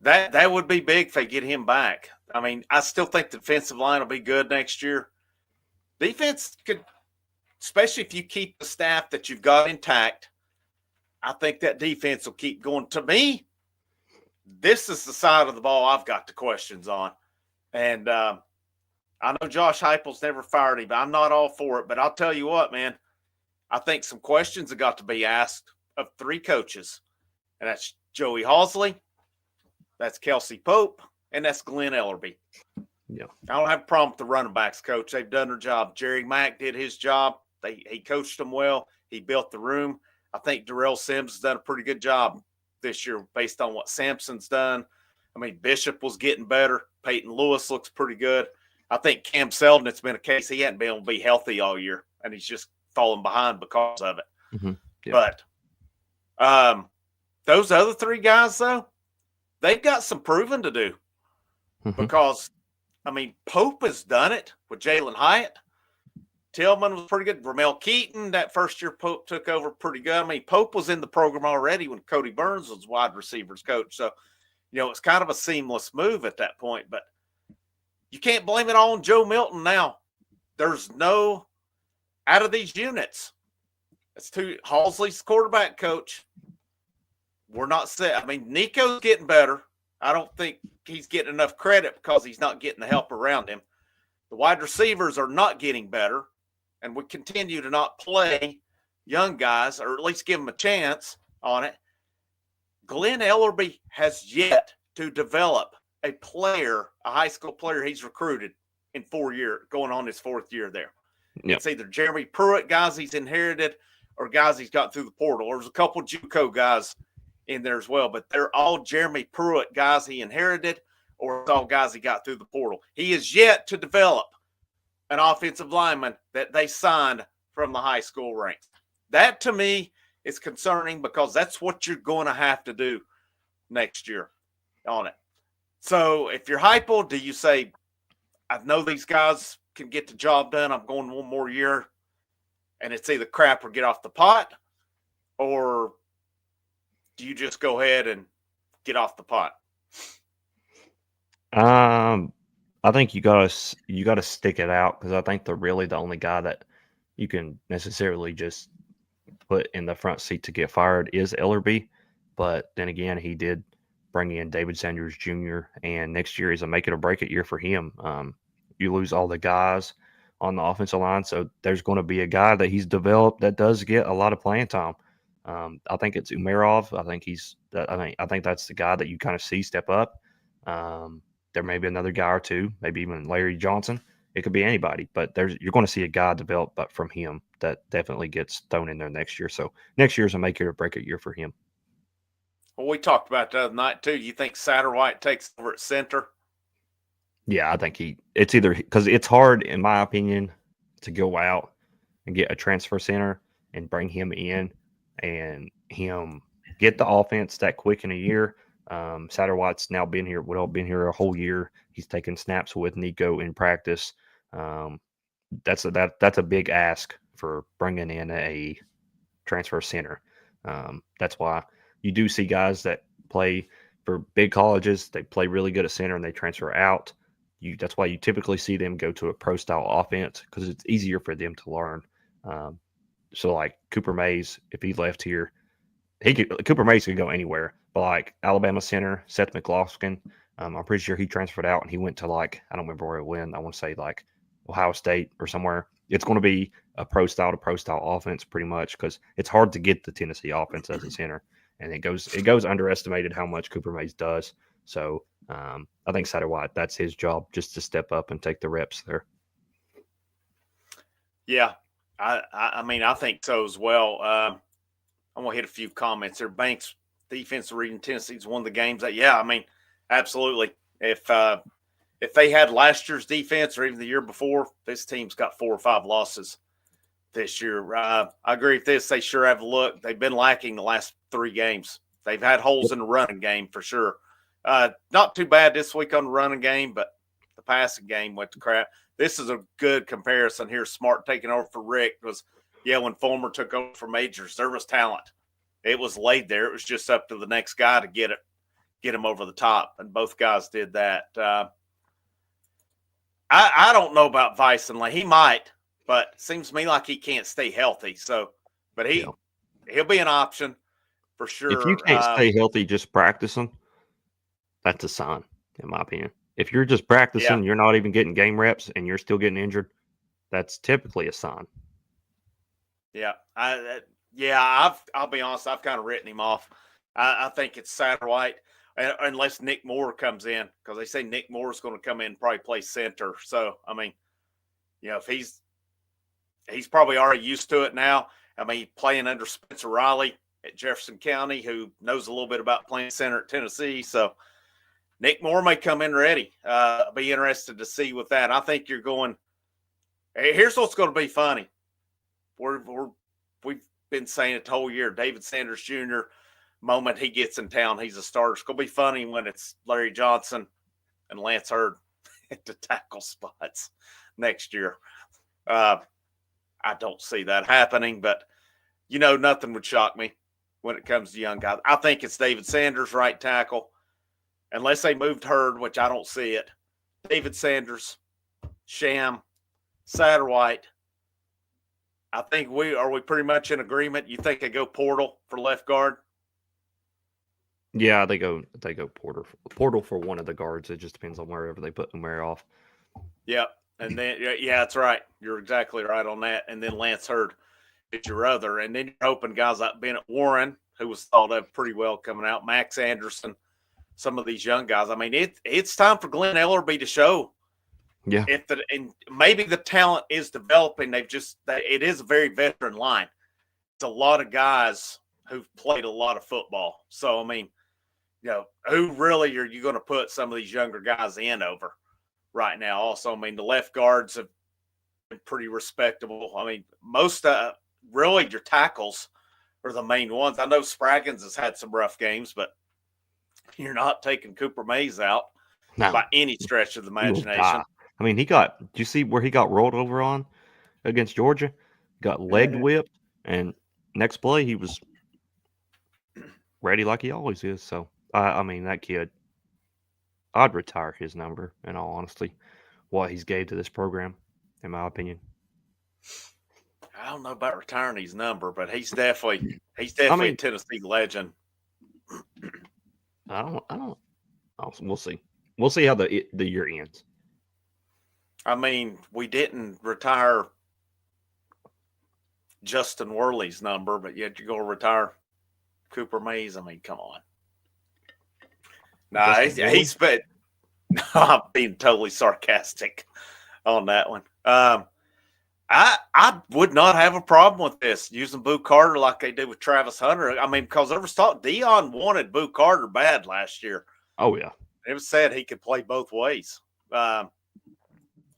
that would be big if they get him back. I mean, I still think the defensive line will be good next year. Defense could, especially if you keep the staff that you've got intact. I think that defense will keep going. To me, this is the side of the ball I've got the questions on. And I know Josh Heupel's never fired him. I'm not all for it, but I'll tell you what, man. I think some questions have got to be asked of 3 coaches. And that's Joey Halsley, that's Kelsey Pope, and that's Glenn Ellerby. Yeah. I don't have a problem with the running backs coach. They've done their job. Jerry Mack did his job. He coached them well. He built the room. I think Darrell Sims has done a pretty good job this year based on what Sampson's done. I mean, Bishop was getting better. Peyton Lewis looks pretty good. I think Cam Selden, it's been a case he hadn't been able to be healthy all year, and he's just fallen behind because of it. Mm-hmm. Yeah. But those other 3 guys, though, they've got some proving to do because, I mean, Pope has done it with Jalen Hyatt. Tillman was pretty good. Ramel Keaton, that first year Pope took over pretty good. I mean, Pope was in the program already when Cody Burns was wide receivers coach. So, it's kind of a seamless move at that point. But you can't blame it all on Joe Milton now. There's no – out of these units, it's Halsley's quarterback coach. We're not set. I mean, Nico's getting better. I don't think he's getting enough credit because he's not getting the help around him. The wide receivers are not getting better. And we continue to not play young guys, or at least give them a chance on it. Glenn Ellerby has yet to develop a player, a high school player he's recruited in 4 years, going on his 4th year there. Yep. It's either Jeremy Pruitt, guys he's inherited, or guys he's got through the portal. There's a couple of JUCO guys in there as well, but they're all Jeremy Pruitt guys he inherited, or it's all guys he got through the portal. He is yet to develop an offensive lineman that they signed from the high school ranks. That, to me, is concerning because that's what you're going to have to do next year on it. So if you're Heupel, do you say, I know these guys can get the job done, I'm going 1 more year, and it's either crap or get off the pot, or do you just go ahead and get off the pot? I think you gotta stick it out because I think the only guy that you can necessarily just put in the front seat to get fired is Ellerby. But then again, he did bring in David Sanders Jr. and next year is a make it or break it year for him. You lose all the guys on the offensive line, so there's going to be a guy that he's developed that does get a lot of playing time. I think it's Umerov. I think that's the guy that you kind of see step up. There may be another guy or 2, maybe even Larry Johnson. It could be anybody, but you're going to see a guy develop but from him that definitely gets thrown in there next year. So next year is a make it or break it year for him. Well, we talked about the other night, too. You think Satterwhite takes over at center? Yeah, I think it's either because it's hard, in my opinion, to go out and get a transfer center and bring him in and him get the offense that quick in a year Satterwhite's now been here a whole year. He's taken snaps with Nico in practice. That's a big ask for bringing in a transfer center. That's why you do see guys that play for big colleges. They play really good at center and they transfer out. That's why you typically see them go to a pro style offense because it's easier for them to learn. So like Cooper Mays, if he left here, Cooper Mays could go anywhere. But like Alabama center Seth McLaughlin, I'm pretty sure he transferred out and he went to I don't remember where he went. I want to say Ohio State or somewhere. It's going to be a pro style offense pretty much because it's hard to get the Tennessee offense as a center, and it goes underestimated how much Cooper Mays does. So I think Satterwhite, that's his job, just to step up and take the reps there. Yeah, I mean I think so as well. I'm gonna hit a few comments there. Banks defensive reading Tennessee's won the games. Yeah, I mean absolutely. If they had last year's defense or even the year before, this team's got 4 or 5 losses this year. I agree with this. They sure have a look. They've been lacking the last 3 games. They've had holes in the running game for sure. Not too bad this week on the running game, but the passing game went to crap. This is a good comparison here. Smart taking over for Rick was, when Fulmer took over for Majors, there was talent. It was laid there. It was just up to the next guy to get him over the top, and both guys did that. I don't know about Vicen. He might, but it seems to me like he can't stay healthy. So, but he'll be an option for sure. If you can't stay healthy, just practicing, that's a sign, in my opinion. If you're just practicing, you're not even getting game reps, and you're still getting injured, that's typically a sign. Yeah, I'll be honest. I've kind of written him off. I think it's Satterwhite. Unless Nick Moore comes in, because they say Nick Moore is going to come in and probably play center. So, I mean, if he's probably already used to it now. I mean, playing under Spencer Riley at Jefferson County, who knows a little bit about playing center at Tennessee. So, Nick Moore may come in ready. I'll be interested to see with that. I think you're going – here's what's going to be funny. We've been saying it the whole year. David Sanders Jr., moment he gets in town, he's a starter. It's going to be funny when it's Larry Johnson and Lance Hurd at the tackle spots next year. I don't see that happening, but, nothing would shock me when it comes to young guys. I think it's David Sanders, right tackle, unless they moved Hurd, which I don't see it. David Sanders, Sham, Satterwhite. I think we pretty much in agreement. You think they go Portal for left guard? Yeah, they go portal for one of the guards. It just depends on wherever they put Umar off. Yep. And then that's right. You're exactly right on that. And then Lance Hurd is your other. And then you're hoping guys like Bennett Warren, who was thought of pretty well coming out, Max Anderson, some of these young guys. I mean, it's time for Glenn Ellerby to show. Yeah. And maybe the talent is developing. It is a very veteran line. It's a lot of guys who've played a lot of football. So, I mean, who really are you going to put some of these younger guys in over right now? Also, I mean, the left guards have been pretty respectable. I mean, most really your tackles are the main ones. I know Spraggins has had some rough games, but you're not taking Cooper Mays out by any stretch of the imagination. I mean, did you see where he got rolled over on against Georgia? Got leg whipped, and next play he was ready like he always is. So, I mean, that kid, I'd retire his number, in all honesty, what he's gave to this program, in my opinion. I don't know about retiring his number, but he's definitely a Tennessee legend. I don't. We'll see. We'll see how the year ends. I mean, we didn't retire Justin Worley's number, but yet you go retire Cooper Mays. I mean, come on. Nah, he's been. I'm being totally sarcastic on that one. I would not have a problem with this using Boo Carter like they did with Travis Hunter. I mean, because there was thought Dion wanted Boo Carter bad last year. Oh yeah, it was said he could play both ways.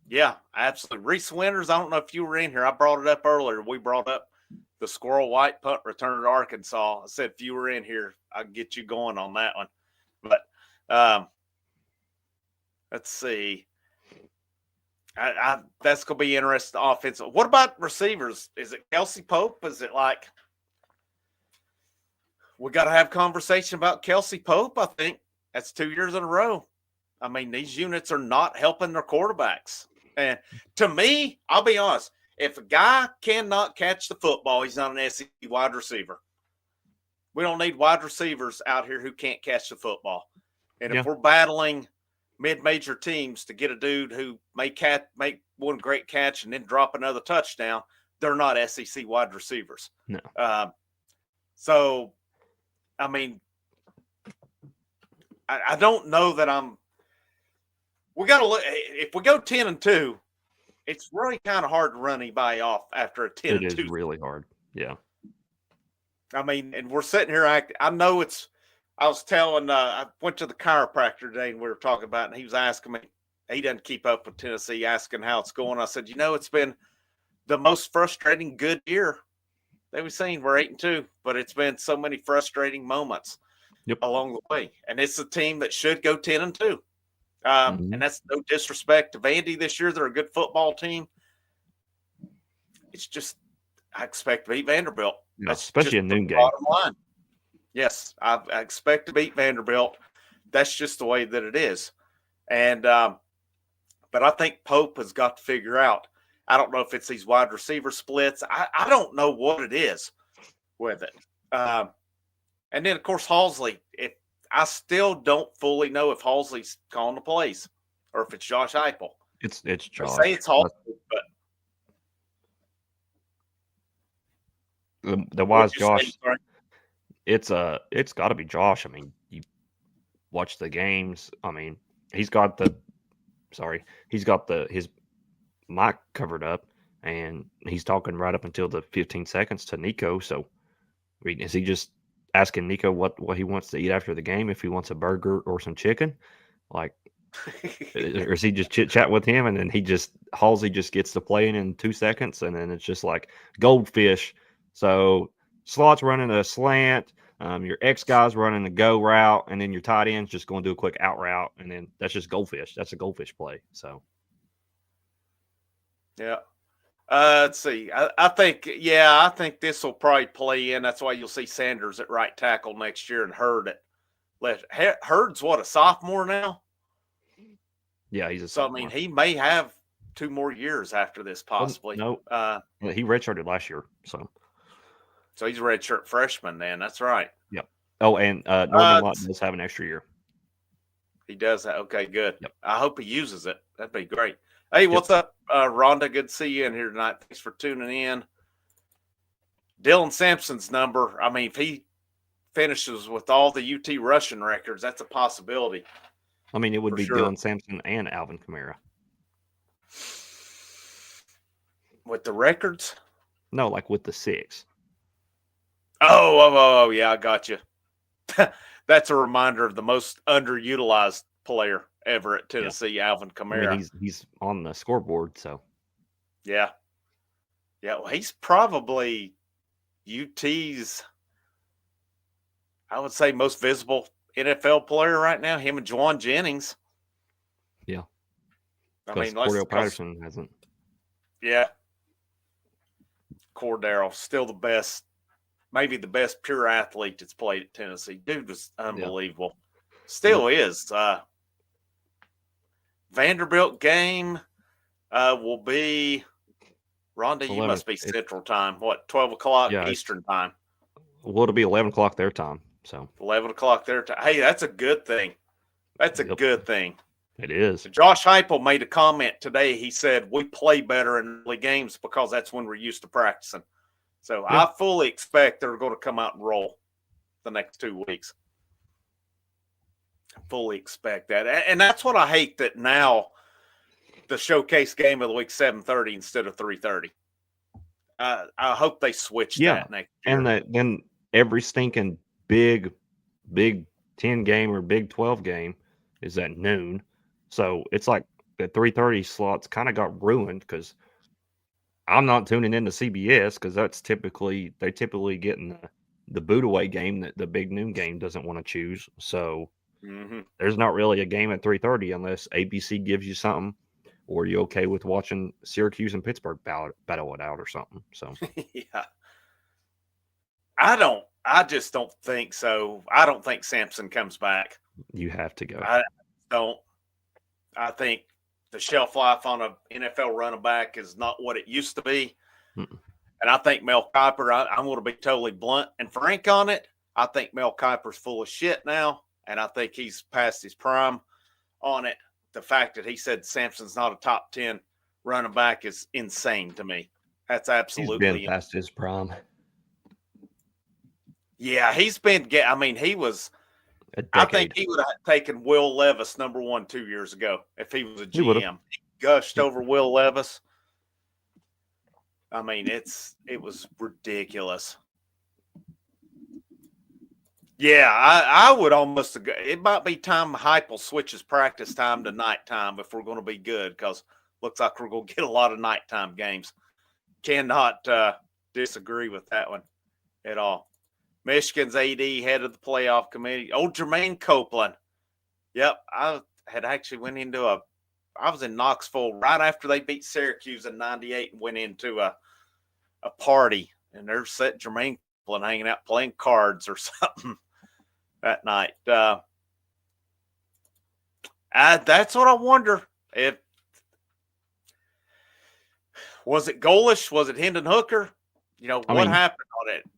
Yeah, absolutely. Reese Winters, I don't know if you were in here. I brought it up earlier. We brought up the Squirrel White punt return at Arkansas. I said if you were in here, I'd get you going on that one. But let's see. That's going to be interesting offensive. What about receivers? Is it Kelsey Pope? Is it like we got to have conversation about Kelsey Pope? I think that's 2 years in a row. I mean, these units are not helping their quarterbacks. And to me, I'll be honest, if a guy cannot catch the football, he's not an SEC wide receiver. We don't need wide receivers out here who can't catch the football. And if we're battling mid-major teams to get a dude who make one great catch and then drop another touchdown, they're not SEC wide receivers. No. So, I mean, I don't know that we got to look. If we go 10-2, it's really kind of hard to run anybody off after a 10-2. It is really hard. Yeah. I mean, and we're sitting here acting. I know it's. I was telling. I went to the chiropractor today, and we were talking about it, and he was asking me. He doesn't keep up with Tennessee, asking how it's going. I said, it's been the most frustrating good year that we've seen. We're 8-2, but it's been so many frustrating moments along the way, and it's a team that should go 10-2. And that's no disrespect to Vandy this year. They're a good football team. It's just I expect to beat Vanderbilt. Yeah, especially a noon game. Bottom line. Yes, I expect to beat Vanderbilt. That's just the way that it is. And but I think Pope has got to figure out. I don't know if it's these wide receiver splits. I don't know what it is with it. And then, of course, Halsley. I still don't fully know if Halsley's calling the plays or if it's Josh Heupel. It's Josh. They say it's Halsley, but the wise Josh. It's got to be Josh. I mean, you watch the games. I mean, he's got his mic covered up, and he's talking right up until the 15 seconds to Nico. So, I mean, is he just asking Nico what he wants to eat after the game, if he wants a burger or some chicken? Like, or is he just chit-chat with him, and then Halsey just gets to playing in 2 seconds, and then it's just like goldfish. So slot's running a slant, your X guy's running a go route, and then your tight end's just going to do a quick out route, and then that's just goldfish. That's a goldfish play. So, yeah. Let's see. I think this will probably play in. That's why you'll see Sanders at right tackle next year and Hurd at left. Hurd's what, a sophomore now? Yeah, he's a sophomore. So, I mean, he may have 2 more years after this, possibly. No, he redshirted last year, so he's a redshirt freshman then. That's right. Yep. Oh, and Norman Lott does have an extra year. He does that. Okay, good. Yep. I hope he uses it. That'd be great. Hey, what's up, Rhonda? Good to see you in here tonight. Thanks for tuning in. Dylan Sampson's number, I mean, if he finishes with all the UT rushing records, that's a possibility. I mean, it would be sure. Dylan Sampson and Alvin Kamara. With the records? No, like with the 6. Oh, yeah, I got you. That's a reminder of the most underutilized player ever at Tennessee, Alvin Kamara. I mean, he's on the scoreboard, so. Yeah. Yeah, well, he's probably UT's, I would say, most visible NFL player right now, him and Juwan Jennings. Yeah. I mean, Cordell Patterson hasn't. Yeah. Cordell, still the best, maybe the best pure athlete that's played at Tennessee. Dude was unbelievable. Yeah. Still is. Vanderbilt game will be, Rhonda, you must be Central Time. What, 12 o'clock Eastern Time? Well, it'll be 11 o'clock their time. So 11 o'clock their time. Hey, that's a good thing. That's a good thing. It is. Josh Heupel made a comment today. He said, we play better in early games because that's when we're used to practicing. So I fully expect they're going to come out and roll the next 2 weeks. Fully expect that. And that's what I hate, that now the showcase game of the week 7:30 instead of 3:30. I hope they switch that next year. And then every stinking big 10 game or big 12 game is at noon. So it's like the 3:30 slots kind of got ruined because I'm not tuning into CBS because they typically get in the boot away game that the big noon game doesn't want to choose. So Mm-hmm. There's not really a game at 3:30 unless ABC gives you something, or you okay with watching Syracuse and Pittsburgh battle it out or something. So Yeah. I just don't think so. I don't think Sampson comes back. you have to go. I don't. I think the shelf life on an NFL running back is not what it used to be. Mm-mm. And I think Mel Kiper, I'm going to be totally blunt and frank on it. I think Mel Kiper's full of shit now, and I think he's past his prime on it. The fact that he said Sampson's not a top 10 running back is insane to me. That's absolutely. He's been past his prime. Yeah, he's been. I mean, he was. A decade. I think he would have taken Will Levis number 1 2 years ago if he was a GM. He gushed over Will Levis. I mean, it was ridiculous. Yeah, I would almost. It might be time Heupel switches practice time to nighttime if we're going to be good, because looks like we're going to get a lot of nighttime games. Cannot disagree with that one at all. Michigan's AD head of the playoff committee. Oh, Jermaine Copeland. Yep, I had actually went into I was in Knoxville right after they beat Syracuse in '98 and went into a party, and there's set Jermaine Copeland hanging out playing cards or something that night. That's what I wonder. If was it Golish? Was it Hendon Hooker? You know, what happened on it?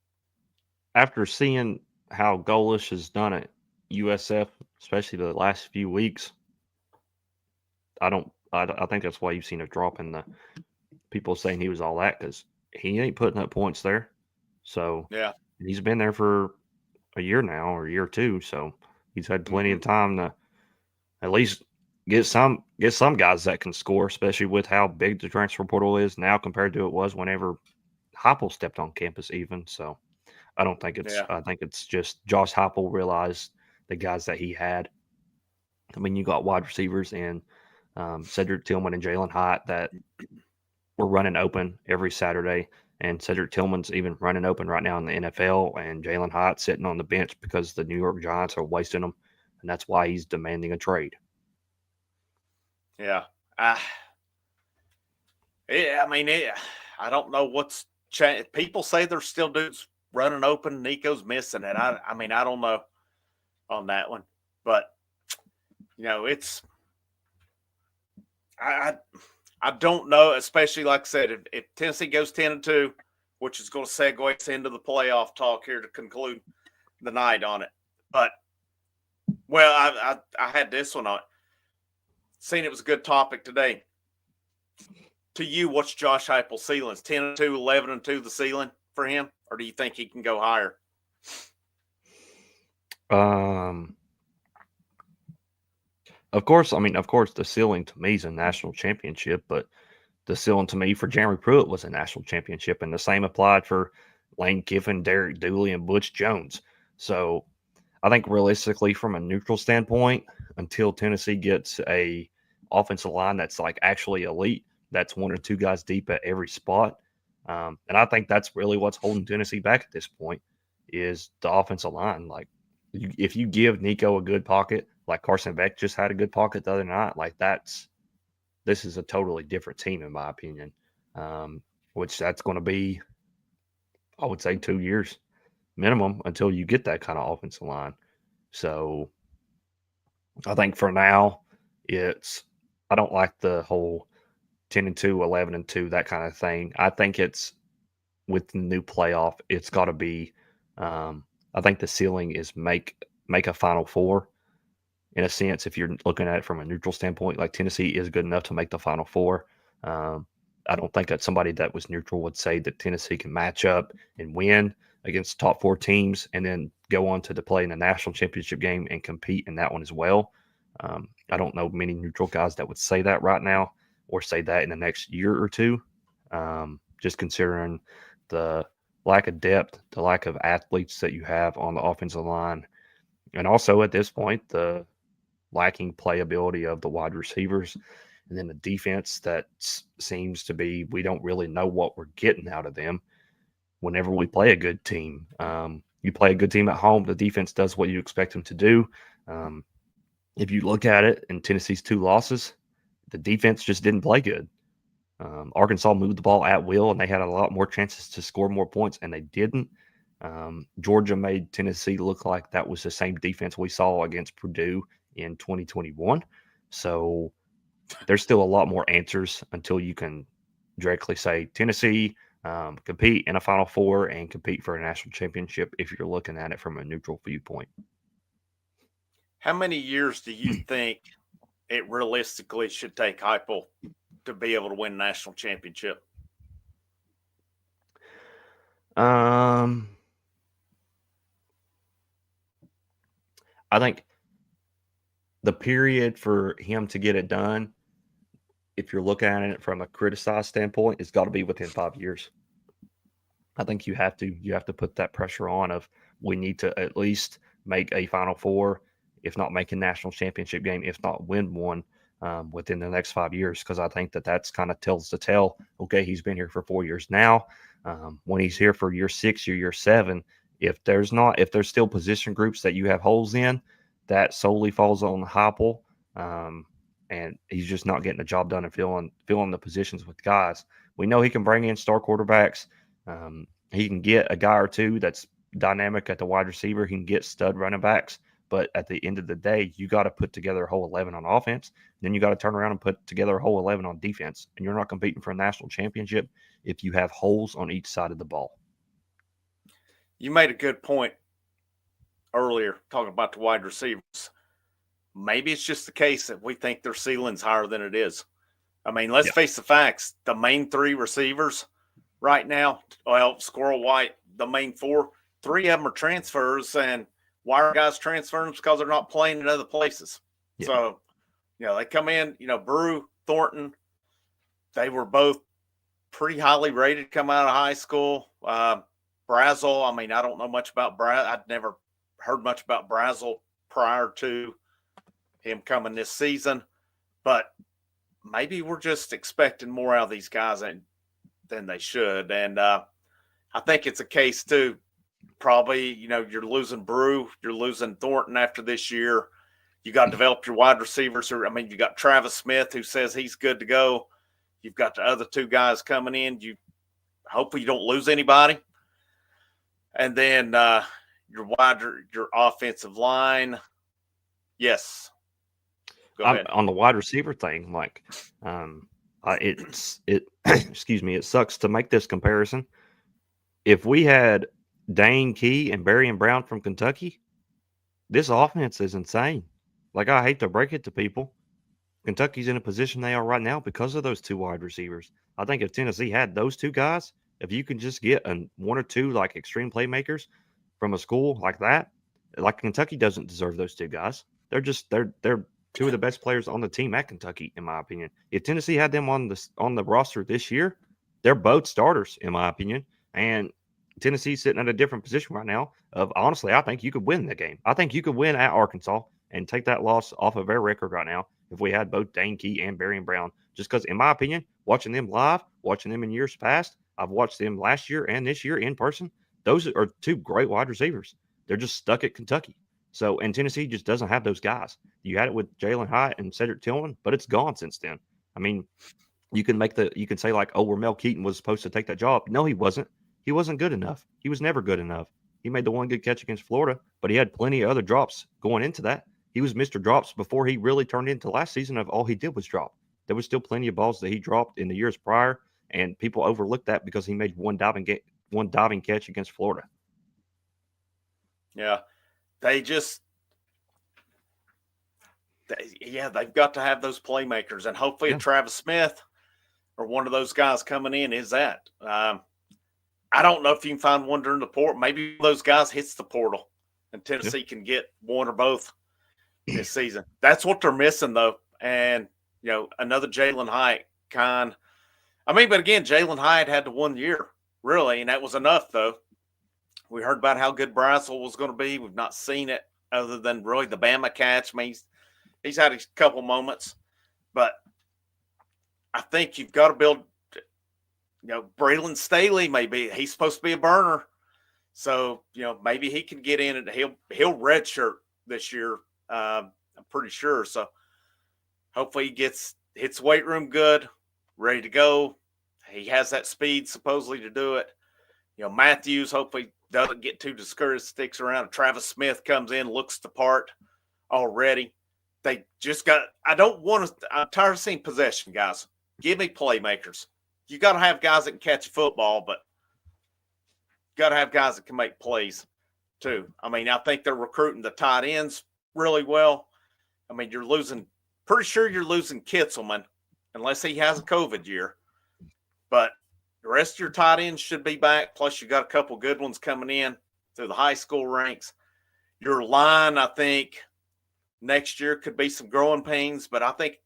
After seeing how Golish has done at USF, especially the last few weeks, I think that's why you've seen a drop in the people saying he was all that, because he ain't putting up points there. So yeah, he's been there for a year now, or a year or two. So he's had plenty of time to at least get some guys that can score, especially with how big the transfer portal is now compared to it was whenever Heupel stepped on campus even. So I don't think it's I think it's just Josh Heupel realized the guys that he had. I mean, you got wide receivers and Cedric Tillman and Jalen Hyatt that were running open every Saturday. And Cedric Tillman's even running open right now in the NFL, and Jalen Hyatt sitting on the bench because the New York Giants are wasting him, and that's why he's demanding a trade. Yeah. I mean, I don't know what's changed. People say there's still dudes running open. Nico's missing it. I mean, I don't know on that one, but you know, it's I don't know, especially like I said, if Tennessee goes 10-2, which is going to segue us into the playoff talk here to conclude the night on it. But well, I had this one on. Seen it was a good topic today. To you, what's Josh Heupel's ceiling? 10-2, 11-2 the ceiling for him, or do you think he can go higher? Of course, the ceiling to me is a national championship, but the ceiling to me for Jeremy Pruitt was a national championship, and the same applied for Lane Kiffin, Derek Dooley, and Butch Jones. So I think realistically, from a neutral standpoint, until Tennessee gets a offensive line that's like actually elite, that's 1 or 2 guys deep at every spot. And I think that's really what's holding Tennessee back at this point is the offensive line. Like, if you give Nico a good pocket, like Carson Beck just had a good pocket the other night, like this is a totally different team in my opinion. Which that's going to be, I would say, 2 years minimum until you get that kind of offensive line. So I think for now, I don't like the whole 10-2, 11-2, that kind of thing. I think it's with the new playoff, it's got to be. I think the ceiling is make a Final Four. In a sense, if you're looking at it from a neutral standpoint, like Tennessee is good enough to make the Final Four. I don't think that somebody that was neutral would say that Tennessee can match up and win against top 4 teams and then go on to play in the national championship game and compete in that one as well. I don't know many neutral guys that would say that right now or say that in the next year or two, just considering the lack of depth, the lack of athletes that you have on the offensive line, and also at this point, the lacking playability of the wide receivers, and then the defense that seems to be, we don't really know what we're getting out of them whenever we play a good team. You play a good team at home, the defense does what you expect them to do. if you look at it in Tennessee's 2 losses, the defense just didn't play good. Arkansas moved the ball at will, and they had a lot more chances to score more points, and they didn't. Georgia made Tennessee look like that was the same defense we saw against Purdue in 2021. So there's still a lot more answers until you can directly say Tennessee compete in a Final Four and compete for a national championship if you're looking at it from a neutral viewpoint. How many years do you think it realistically should take Heupel to be able to win a national championship? I think the period for him to get it done, if you're looking at it from a criticized standpoint, it's got to be within 5 years. I think you have to put that pressure on of we need to at least make a Final Four, if not make a national championship game, if not win one within the next 5 years, because I think that's kind of tells the tale. Okay, he's been here for 4 years now. When he's here for year 6 or year 7, if there's still position groups that you have holes in, that solely falls on Heupel, and he's just not getting the job done and filling the positions with guys. We know he can bring in star quarterbacks. He can get a guy or two that's dynamic at the wide receiver. He can get stud running backs. But at the end of the day, you got to put together a whole 11 on offense. Then you got to turn around and put together a whole 11 on defense. And you're not competing for a national championship if you have holes on each side of the ball. You made a good point earlier talking about the wide receivers. Maybe it's just the case that we think their ceiling's higher than it is. I mean, let's face the facts. The main 3 receivers right now, well, Squirrel White, the main 4, 3 of them are transfers, and why are guys transferring? Because they're not playing in other places. Yeah. So, they come in, Brew, Thornton, they were both pretty highly rated come out of high school. Brazel, I mean, I don't know much about Brazel. I'd never heard much about Brazel prior to him coming this season. But maybe we're just expecting more out of these guys than they should. And I think it's a case, too. Probably, you're losing Brew, you're losing Thornton after this year. You got to develop your wide receivers. You got Travis Smith, who says he's good to go. You've got the other 2 guys coming in. Hopefully you don't lose anybody. And then your offensive line. Yes. Go ahead. On the wide receiver thing, excuse me, it sucks to make this comparison. If we had Dane Key and Barry and Brown from Kentucky, this offense is insane. I hate to break it to people. Kentucky's in a position they are right now because of those 2 wide receivers. I think if Tennessee had those 2 guys, if you can just get 1 or 2 extreme playmakers from a school like that, Kentucky doesn't deserve those 2 guys. They're 2 of the best players on the team at Kentucky, in my opinion. If Tennessee had them on the roster this year, they're both starters, in my opinion. And Tennessee's sitting at a different position right now of, honestly, I think you could win the game. I think you could win at Arkansas and take that loss off of their record right now if we had both Dane Key and Barry and Brown. Just because, in my opinion, watching them live, watching them in years past, I've watched them last year and this year in person. Those are 2 great wide receivers. They're just stuck at Kentucky. So, and Tennessee just doesn't have those guys. You had it with Jalen Hyatt and Cedric Tillman, but it's gone since then. I mean, you can say where Mel Keaton was supposed to take that job. No, he wasn't. He wasn't good enough. He was never good enough. He made the 1 good catch against Florida, but he had plenty of other drops going into that. He was Mr. Drops before he really turned into last season of all he did was drop. There was still plenty of balls that he dropped in the years prior, and people overlooked that because he made one diving catch against Florida. Yeah, they've got to have those playmakers, and hopefully Travis Smith or one of those guys coming in is that. I don't know if you can find one during the portal. Maybe those guys hits the portal, and Tennessee can get one or both this season. That's what they're missing, though. And, another Jalen Hyatt but again, Jalen Hyatt had the 1 year, really, and that was enough, though. We heard about how good Brazel was going to be. We've not seen it other than really the Bama catch. I mean, he's had a couple moments, but I think you've got to build Braylon Staley, he's supposed to be a burner. So, maybe he can get in and he'll redshirt this year I'm pretty sure. So hopefully he hits weight room good, ready to go. He has that speed supposedly to do it. Matthews hopefully doesn't get too discouraged, sticks around. Travis Smith comes in, looks the part already. They just got – I'm tired of seeing possession, guys. Give me playmakers. You got to have guys that can catch a football, but you got to have guys that can make plays too. I mean, I think they're recruiting the tight ends really well. I mean, pretty sure you're losing Kitzelman unless he has a COVID year. But the rest of your tight ends should be back. Plus, you got a couple good ones coming in through the high school ranks. Your line, I think, next year could be some growing pains, but I think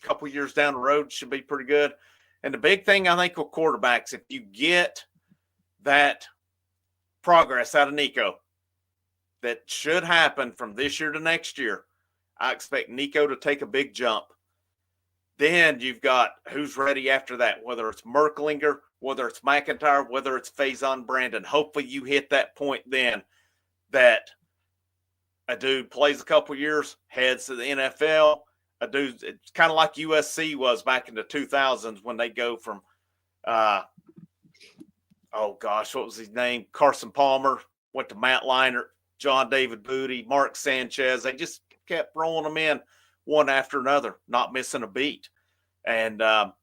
a couple years down the road should be pretty good. And the big thing, I think, with quarterbacks, if you get that progress out of Nico, that should happen from this year to next year, I expect Nico to take a big jump. Then you've got who's ready after that, whether it's Merklinger, whether it's McIntyre, whether it's Faison Brandon. Hopefully you hit that point then that a dude plays a couple years, heads to the NFL. A dude, it's kind of like USC was back in the 2000s when they go from, what was his name? Carson Palmer, went to Matt Leinart, John David Booty, Mark Sanchez. They just kept rolling them in one after another, not missing a beat. And I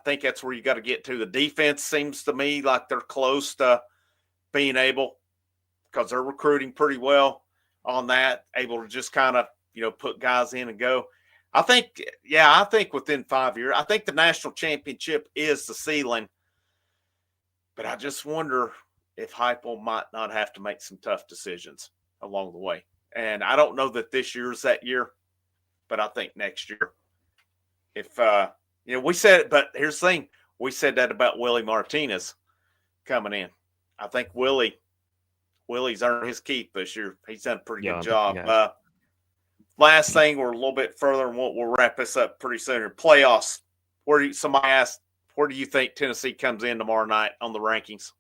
think that's where you got to get to. The defense seems to me like they're close to being able, because they're recruiting pretty well on that, able to just kind of, put guys in and go. I think within 5 years, I think the national championship is the ceiling. But I just wonder if Heupel might not have to make some tough decisions along the way. And I don't know that this year is that year, but I think next year. If, we said it, but here's the thing. We said that about Willie Martinez coming in. I think Willie's earned his keep this year. He's done a pretty good job. Yeah. Last thing, we're a little bit further, and we'll wrap this up pretty soon. Playoffs. Somebody asked, where do you think Tennessee comes in tomorrow night on the rankings?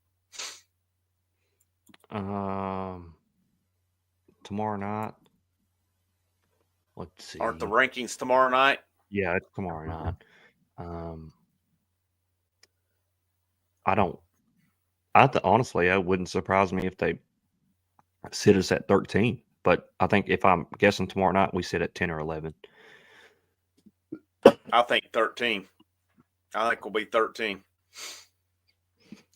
Tomorrow night. Let's see. Aren't the rankings tomorrow night? Yeah, it's tomorrow night. Honestly, it wouldn't surprise me if they sit us at 13. But I think if I'm guessing tomorrow night, we sit at 10 or 11. I think 13. I think we'll be 13.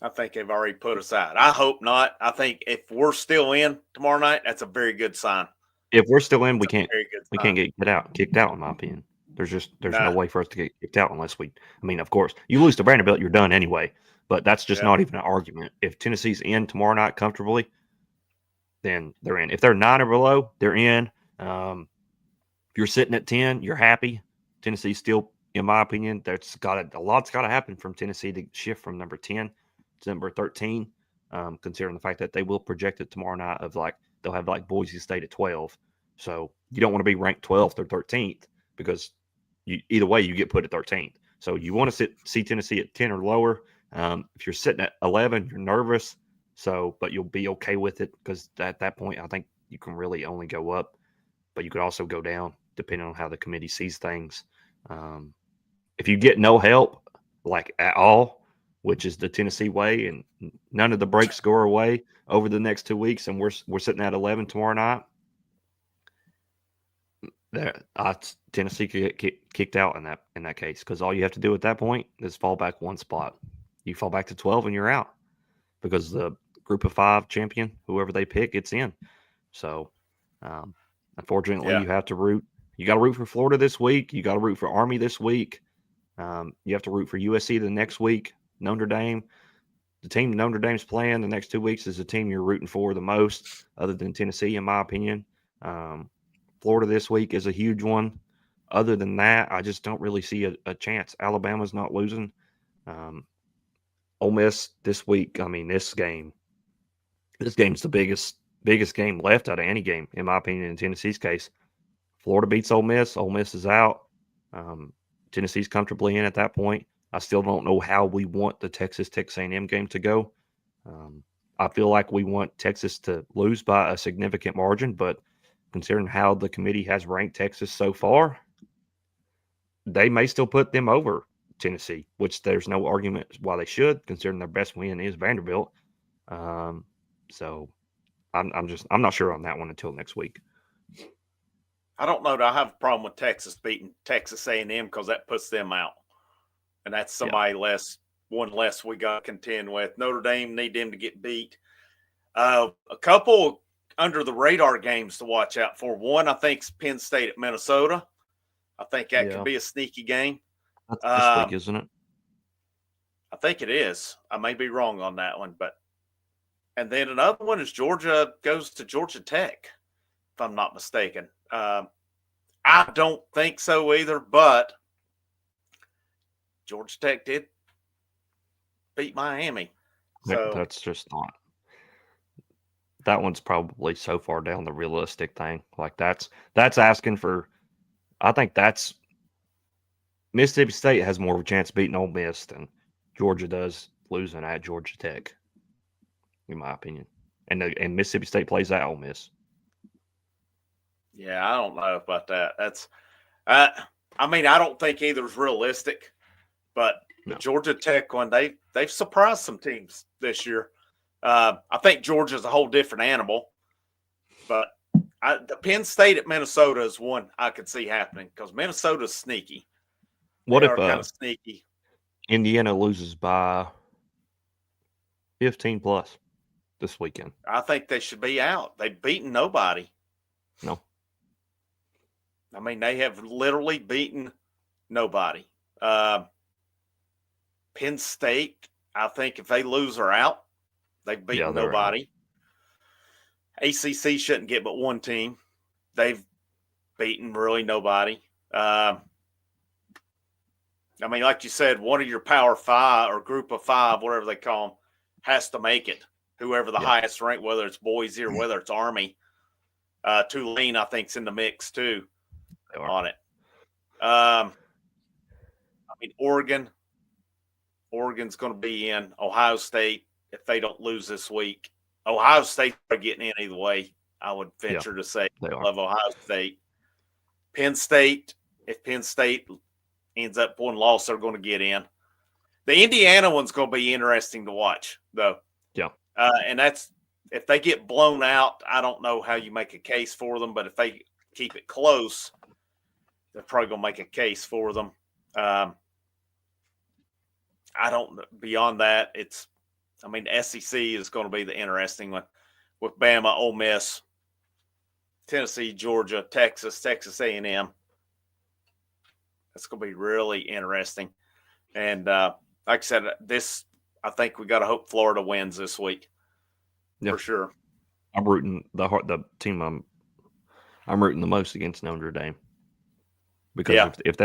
I think they've already put us out. I hope not. I think if we're still in tomorrow night, that's a very good sign. If we're still in, we can't get kicked out, in my opinion. There's no way for us to get kicked out unless of course, you lose to Vanderbilt, you're done anyway. But that's just not even an argument. If Tennessee's in tomorrow night comfortably, then they're in. If they're 9 or below, they're in. If you're sitting at 10, you're happy. Tennessee's still, in my opinion, a lot's got to happen from Tennessee to shift from number 10 to number 13, considering the fact that they will project it tomorrow night they'll have Boise State at 12. So you don't want to be ranked 12th or 13th because either way you get put at 13th. So you want to see Tennessee at 10 or lower. If you're sitting at 11, you're nervous. But you'll be okay with it because at that point, I think you can really only go up, but you could also go down depending on how the committee sees things. If you get no help, at all, which is the Tennessee way, and none of the breaks go away over the next 2 weeks, and we're sitting at 11 tomorrow night, Tennessee could get kicked out in that case because all you have to do at that point is fall back one spot. You fall back to 12 and you're out because the Group of 5 champion, whoever they pick, gets in. So, unfortunately, you have to root. You got to root for Florida this week. You got to root for Army this week. You have to root for USC the next week. Notre Dame. The team Notre Dame's playing the next 2 weeks is the team you're rooting for the most, other than Tennessee, in my opinion. Florida this week is a huge one. Other than that, I just don't really see a chance. Alabama's not losing. Ole Miss this week, this game's the biggest game left out of any game, in my opinion, in Tennessee's case. Florida beats Ole Miss. Ole Miss is out. Tennessee's comfortably in at that point. I still don't know how we want the Texas A&M game to go. I feel like we want Texas to lose by a significant margin, but considering how the committee has ranked Texas so far, they may still put them over Tennessee, which there's no argument why they should, considering their best win is Vanderbilt. So I'm not sure on that one until next week. I don't know that I have a problem with Texas beating Texas A&M because that puts them out, and that's somebody one less we got to contend with. Notre Dame need them to get beat. A couple under the radar games to watch out for. One, I think, is Penn State at Minnesota. I think that could be a sneaky game. That's this week, isn't it? I think it is. I may be wrong on that one, and then another one is Georgia goes to Georgia Tech, if I'm not mistaken. I don't think so either, but Georgia Tech did beat Miami. So that's just not. That one's probably so far down the realistic thing. Like that's asking for. I think that's Mississippi State has more of a chance of beating Ole Miss than Georgia does losing at Georgia Tech, in my opinion. And Mississippi State plays at Ole Miss. Yeah, I don't know about that. I don't think either is realistic, but the Georgia Tech one, they've surprised some teams this year. I think Georgia's a whole different animal, but the Penn State at Minnesota is one I could see happening because Minnesota's sneaky. What if kind of sneaky? Indiana loses by 15 plus this weekend? I think they should be out. They've beaten nobody. No. I mean, they have literally beaten nobody. Penn State, I think if they lose or out, they've beaten nobody. ACC shouldn't get but one team. They've beaten really nobody. I mean, like you said, one of your Power Five or Group of Five, whatever they call them, has to make it. Whoever the highest rank, whether it's Boise or whether it's Army. Tulane, I think, is in the mix too on it. I mean, Oregon's going to be in. Ohio State, if they don't lose this week. Ohio State are getting in either way. I would venture to say I love Ohio State. Penn State, if Penn State ends up one loss, they're going to get in. The Indiana one's going to be interesting to watch, though. Yeah. And that's if they get blown out, I don't know how you make a case for them, but if they keep it close, they're probably going to make a case for them. I don't – beyond that, SEC is going to be the interesting one with Bama, Ole Miss, Tennessee, Georgia, Texas A&M. That's going to be really interesting. And like I said, I think we got to hope Florida wins this week for sure. I'm rooting the team I'm rooting the most against Notre Dame because if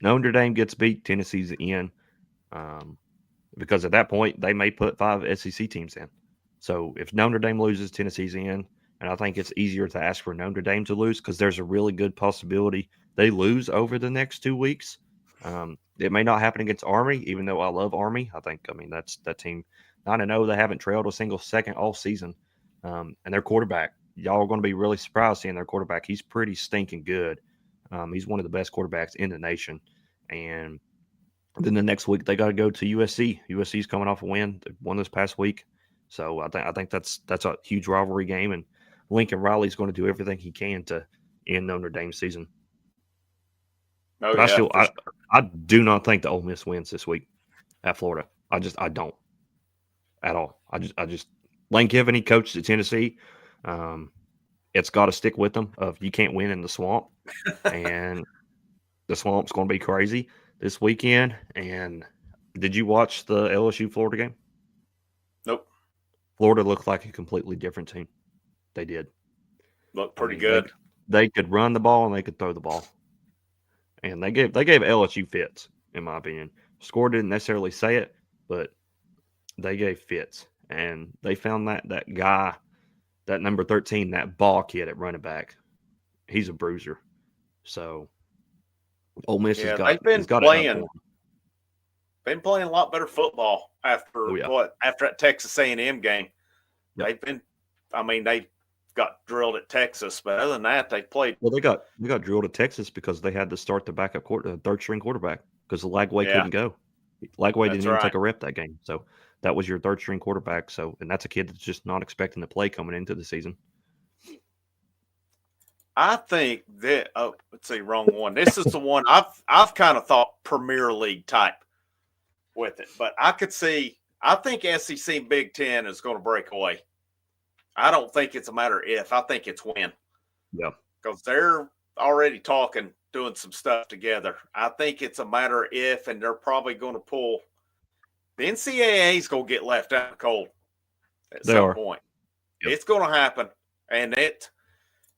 Notre Dame gets beat, Tennessee's in. Because at that point they may put 5 SEC teams in. So if Notre Dame loses, Tennessee's in, and I think it's easier to ask for Notre Dame to lose because there's a really good possibility they lose over the next 2 weeks. It may not happen against Army, even though I love Army. That's that team 9-0. They haven't trailed a single second all season, and their quarterback. Y'all are going to be really surprised seeing their quarterback. He's pretty stinking good. He's one of the best quarterbacks in the nation, and then the next week they got to go to USC. USC's coming off a win. They won this past week. So I think that's a huge rivalry game, and Lincoln Riley's going to do everything he can to end Notre Dame's season. Oh, but I do not think the Ole Miss wins this week at Florida. I don't at all. I just Lane Kiffin, he coached at Tennessee. It's got to stick with them. You can't win in the swamp, and the swamp's going to be crazy this weekend. And did you watch the LSU Florida game? Nope. Florida looked like a completely different team. They did. Looked pretty good. They could run the ball and they could throw the ball. And they gave LSU fits, in my opinion. Score didn't necessarily say it, but they gave fits. And they found that guy, that number 13, that ball kid at running back. He's a bruiser. So Ole Miss has got been playing a lot better football after that Texas A&M game. Yep. They got drilled at Texas, but other than that, they played. Well, they got drilled at Texas because they had to start the backup third string quarterback because Lagway Yeah, couldn't go. Lagway that's didn't even right. take a rep that game, so that was your third string quarterback. So, and that's a kid that's just not expecting to play coming into the season. I think that let's see, wrong one. This is the one I've kind of thought Premier League type with it, but I could see. I think SEC Big Ten is going to break away. I don't think it's a matter of if. I think it's when. Yeah, because they're already talking, doing some stuff together. I think it's a matter of if, and they're probably going to pull. The NCAA is going to get left out in the cold at they some are. point. Yep. It's going to happen, and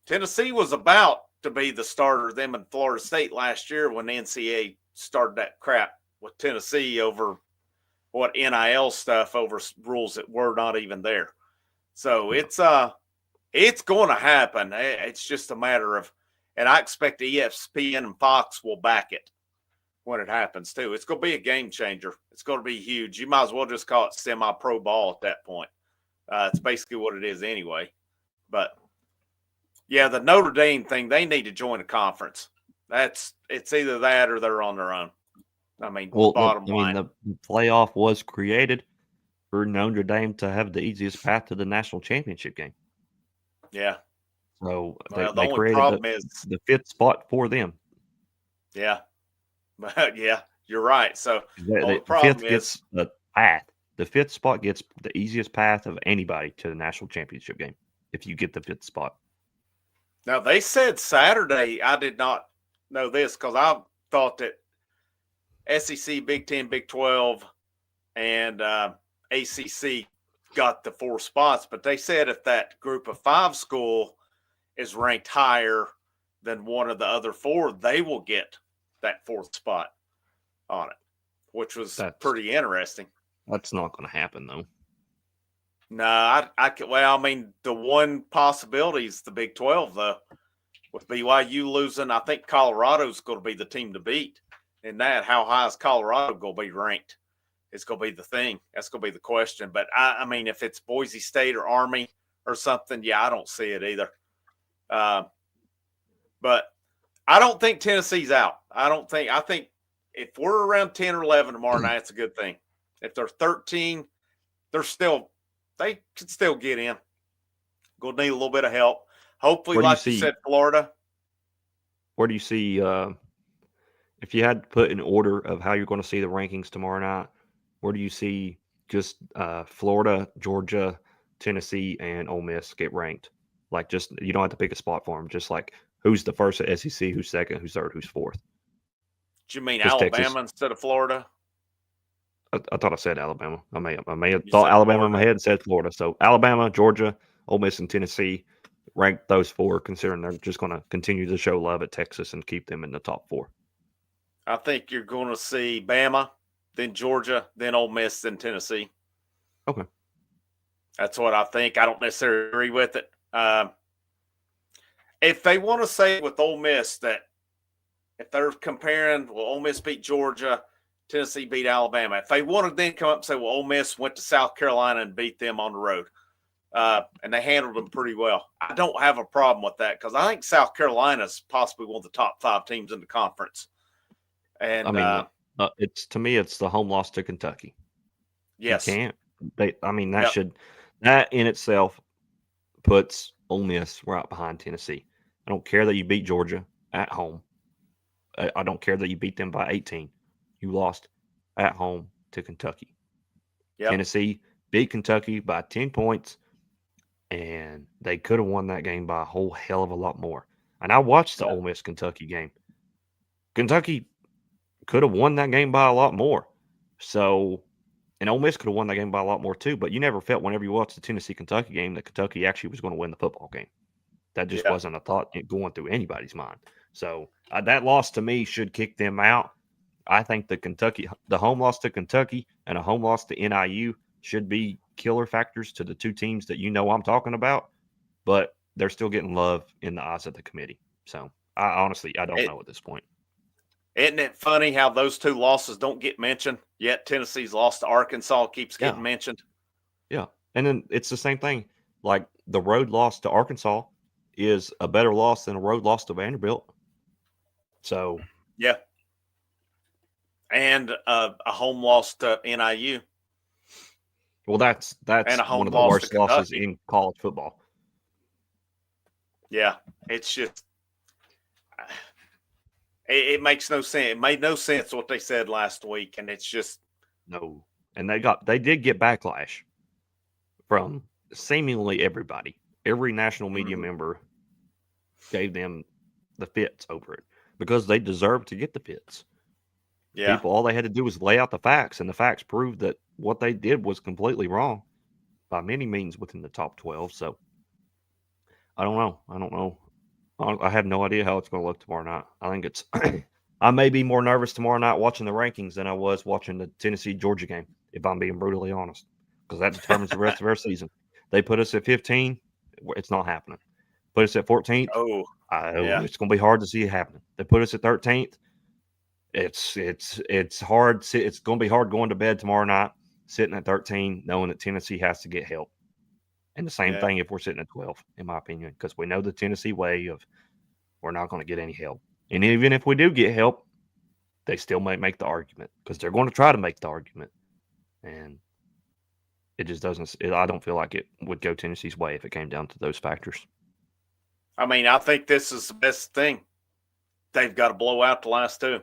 Tennessee was about to be the starter of them in Florida State last year when the NCAA started that crap with Tennessee over what NIL stuff over rules that were not even there. So it's going to happen. It's just a matter of, and I expect ESPN and Fox will back it when it happens too. It's going to be a game changer. It's going to be huge. You might as well just call it semi-pro ball at that point. It's basically what it is anyway. But yeah, the Notre Dame thing, they need to join a conference. It's either that or they're on their own. I mean, bottom line. The playoff was created for Notre Dame to have the easiest path to the national championship game. Yeah. So the they only created problem is the fifth spot for them. Yeah. Yeah, you're right. So The problem fifth gets the path. The fifth spot gets the easiest path of anybody to the national championship game if you get the fifth spot. Now, they said Saturday, I did not know this because I thought that SEC, Big 10, Big 12, and ACC got the 4 spots, but they said if that group of 5 school is ranked higher than one of the other 4, they will get that 4th spot on it, which was pretty interesting. That's not going to happen, though. No, I mean, the one possibility is the Big 12, though. With BYU losing, I think Colorado's going to be the team to beat. And that, how high is Colorado going to be ranked? It's going to be the thing. That's going to be the question. But, I mean, if it's Boise State or Army or something, yeah, I don't see it either. But I don't think Tennessee's out. I think if we're around 10 or 11 tomorrow night, it's a good thing. If they're 13, they could still get in. Going to need a little bit of help. Hopefully, like you said, Florida. Where do you see, if you had to put an order of how you're going to see the rankings tomorrow night, where do you see just Florida, Georgia, Tennessee, and Ole Miss get ranked? Like, just you don't have to pick a spot for them. Just like who's the first at SEC, who's second, who's third, who's fourth. Do you mean just Alabama Texas instead of Florida? I thought I said Alabama. I may have thought Alabama Florida in my head and said Florida. So Alabama, Georgia, Ole Miss, and Tennessee rank those 4, considering they're just going to continue to show love at Texas and keep them in the top 4. I think you're going to see Bama, then Georgia, then Ole Miss, then Tennessee. Okay. That's what I think. I don't necessarily agree with it. If they want to say with Ole Miss that if they're comparing, well, Ole Miss beat Georgia, Tennessee beat Alabama. If they want to then come up and say, well, Ole Miss went to South Carolina and beat them on the road, and they handled them pretty well, I don't have a problem with that because I think South Carolina is possibly one of the top 5 teams in the conference. And I mean, it's the home loss to Kentucky. Yes, you can't. That in itself puts Ole Miss right behind Tennessee. I don't care that you beat Georgia at home. I don't care that you beat them by 18. You lost at home to Kentucky. Yep. Tennessee beat Kentucky by 10 points, and they could have won that game by a whole hell of a lot more. And I watched the Ole Miss Kentucky game. Kentucky could have won that game by a lot more. So, and Ole Miss could have won that game by a lot more too, but you never felt whenever you watched the Tennessee-Kentucky game that Kentucky actually was going to win the football game. That just wasn't a thought going through anybody's mind. So that loss to me should kick them out. I think the home loss to Kentucky and a home loss to NIU should be killer factors to the 2 teams that I'm talking about, but they're still getting love in the eyes of the committee. So I don't know at this point. Isn't it funny how those 2 losses don't get mentioned, yet Tennessee's loss to Arkansas keeps getting mentioned? Yeah, and then it's the same thing. like the road loss to Arkansas is a better loss than a road loss to Vanderbilt. So yeah, and a home loss to NIU, well, that's and a one home of the loss to worst losses Kentucky. in college football. Yeah, it's just it makes no sense. It made no sense what they said last week, and it's just No, and they did get backlash from seemingly everybody. Every national media member gave them the fits over it because they deserved to get the fits. yeah. All they had to do was lay out the facts, and the facts proved that what they did was completely wrong by many means within the top 12. So I don't know. I have no idea how it's going to look tomorrow night. I think it's. I may be more nervous tomorrow night watching the rankings than I was watching the Tennessee Georgia game, if I'm being brutally honest, because that determines the rest of our season. They put us at 15, it's not happening. Put us at 14th, Oh, yeah. it's going to be hard to see it happening. They put us at 13th, it's hard. It's going to be hard going to bed tomorrow night, sitting at 13, knowing that Tennessee has to get help. And the same thing if we're sitting at 12, in my opinion, because we know the Tennessee way of we're not going to get any help. And even if we do get help, they still might make the argument because they're going to try to make the argument. And it just doesn't. I don't feel like it would go Tennessee's way if it came down to those factors. I mean, I think this is the best thing. They've got to blow out the last two.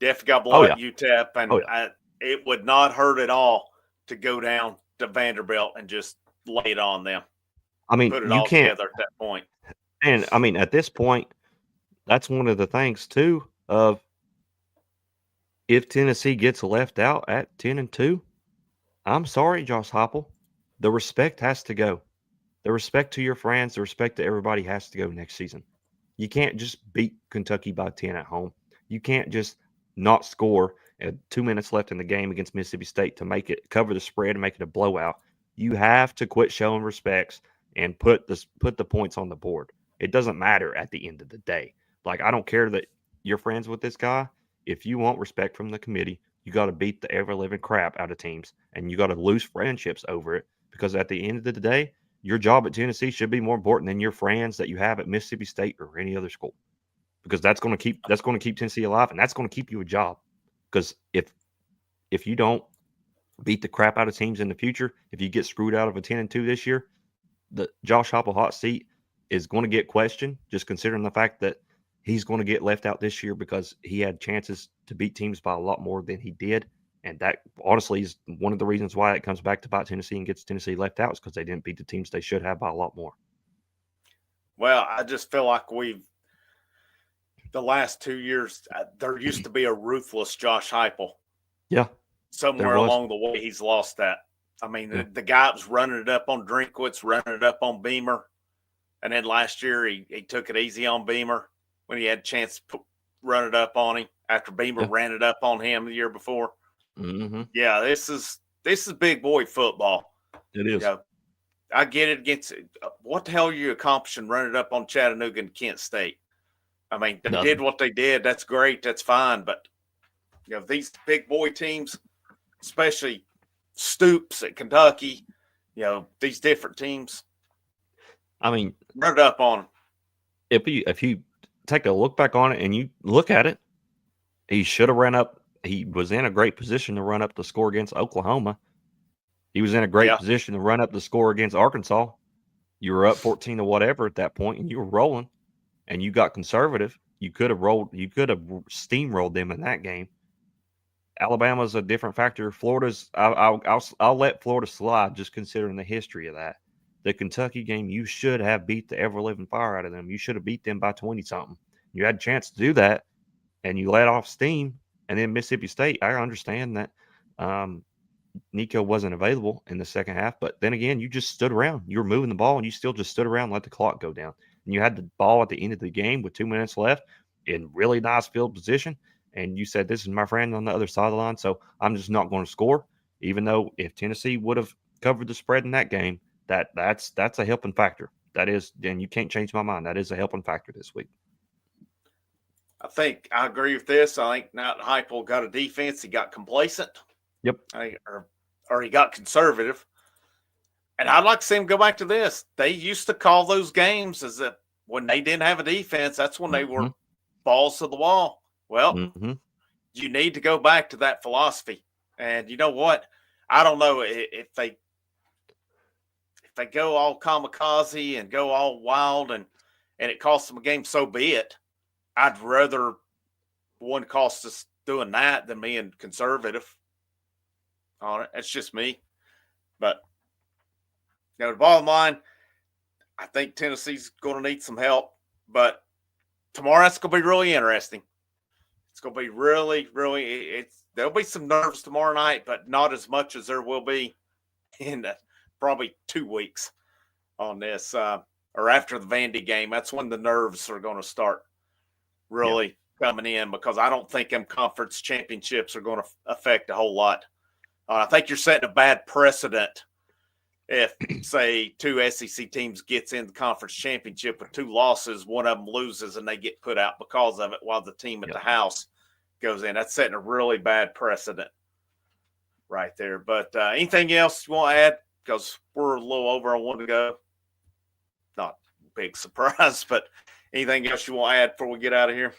Definitely got to blow out UTEP, and it would not hurt at all to go down to Vanderbilt and just lay it on them. I mean, put it you all can't. together at that point. And I mean, at this point, that's one of the things too of if Tennessee gets left out at 10-2, I'm sorry, Josh Heupel, the respect has to go. The respect to your friends, the respect to everybody has to go next season. You can't just beat Kentucky by 10 at home. You can't just not score at 2 minutes left in the game against Mississippi State to make it cover the spread and make it a blowout. You have to quit showing respects and put the points on the board. It doesn't matter at the end of the day. Like, I don't care that you're friends with this guy. If you want respect from the committee, you got to beat the ever-living crap out of teams, and you got to lose friendships over it because at the end of the day, your job at Tennessee should be more important than your friends that you have at Mississippi State or any other school, because that's going to keep Tennessee alive, and that's going to keep you a job. Because if you don't beat the crap out of teams in the future, if you get screwed out of a 10-2 this year, the Josh Heupel hot seat is going to get questioned. Just considering the fact that he's going to get left out this year because he had chances to beat teams by a lot more than he did. And that honestly is one of the reasons why it comes back to bite Tennessee and gets Tennessee left out, is because they didn't beat the teams they should have by a lot more. Well, I just feel like the last 2 years, there used to be a ruthless Josh Heupel. Yeah. Somewhere along the way, he's lost that. I mean, the guy was running it up on Drinkwitz, running it up on Beamer. And then last year, he took it easy on Beamer when he had a chance to run it up on him after Beamer ran it up on him the year before. Mm-hmm. Yeah, this is big boy football. It is. I get it against what the hell are you accomplishing running it up on Chattanooga and Kent State? I mean, they did what they did. That's great. That's fine. But, these big boy teams, especially Stoops at Kentucky, these different teams. I mean, run it up on them. If you take a look back on it and you look at it, he should have ran up. He was in a great position to run up the score against Oklahoma. He was in a great position to run up the score against Arkansas. You were up 14 to whatever at that point, and you were rolling, and you got conservative. You could have steamrolled them in that game. Alabama's a different factor. Florida's. I'll let Florida slide, just considering the history of that. The Kentucky game, you should have beat the ever-living fire out of them. You should have beat them by 20-something. You had a chance to do that, and you let off steam. And then Mississippi State, I understand that Nico wasn't available in the second half, but then again, you just stood around. You were moving the ball, and you still just stood around and let the clock go down. And you had the ball at the end of the game with 2 minutes left in really nice field position, and you said, this is my friend on the other side of the line, so I'm just not going to score, even though if Tennessee would have covered the spread in that game, that's a helping factor. That is, and you can't change my mind. That is a helping factor this week. I think I agree with this. I think now that Heupel got a defense, he got complacent. Yep. Or he got conservative. And I'd like to see them go back to this. They used to call those games as if when they didn't have a defense, that's when they were balls to the wall. Well, you need to go back to that philosophy. And you know what? I don't know if they go all kamikaze and go all wild and it costs them a game, so be it. I'd rather one cost us doing that than being conservative on it. It's just me. But, you know, the bottom line, I think Tennessee's going to need some help. But tomorrow, it's going to be really interesting. It's going to be really, really – there'll be some nerves tomorrow night, but not as much as there will be in probably 2 weeks on this or after the Vandy game. That's when the nerves are going to start really coming in, because I don't think them conference championships are going to affect a whole lot. I think you're setting a bad precedent if, say, 2 SEC teams gets in the conference championship with 2 losses, one of them loses and they get put out because of it while the team at the house goes in. That's setting a really bad precedent right there. But anything else you want to add? Because we're a little over on one to go. Not a big surprise, but anything else you want to add before we get out of here?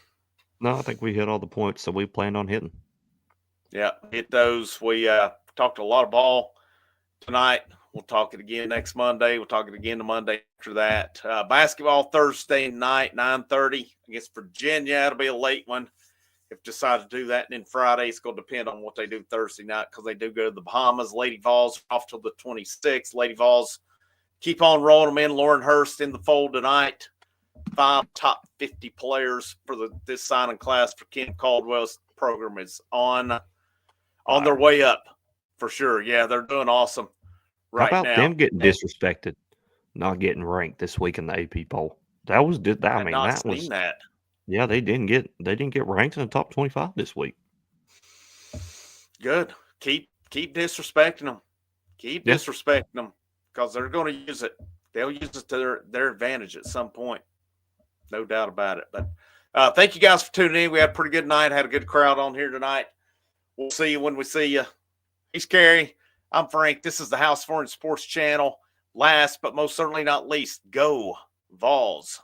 No, I think we hit all the points that we planned on hitting. Yeah, hit those. We talked a lot of ball tonight. We'll talk it again next Monday. We'll talk it again the Monday after that. Basketball Thursday night, 9:30 against Virginia. It'll be a late one. If decide to do that, and then Friday, it's going to depend on what they do Thursday night, because they do go to the Bahamas. Lady Vols off till the 26th. Lady Vols keep on rolling them in. Lauren Hurst in the fold tonight. 5 top 50 players for this signing class for Kim Caldwell's program is on their way up for sure. Yeah, they're doing awesome right now. How about them getting disrespected, not getting ranked this week in the AP poll? That was that. Yeah, they didn't get ranked in the top 25 this week. Good. Keep disrespecting them. Keep disrespecting them, because they're going to use it. They'll use it to their advantage at some point. No doubt about it. But thank you guys for tuning in. We had a pretty good night. Had a good crowd on here tonight. We'll see you when we see you. He's Carey. I'm Frank. This is the House Foreign Sports Channel. Last but most certainly not least, go Vols.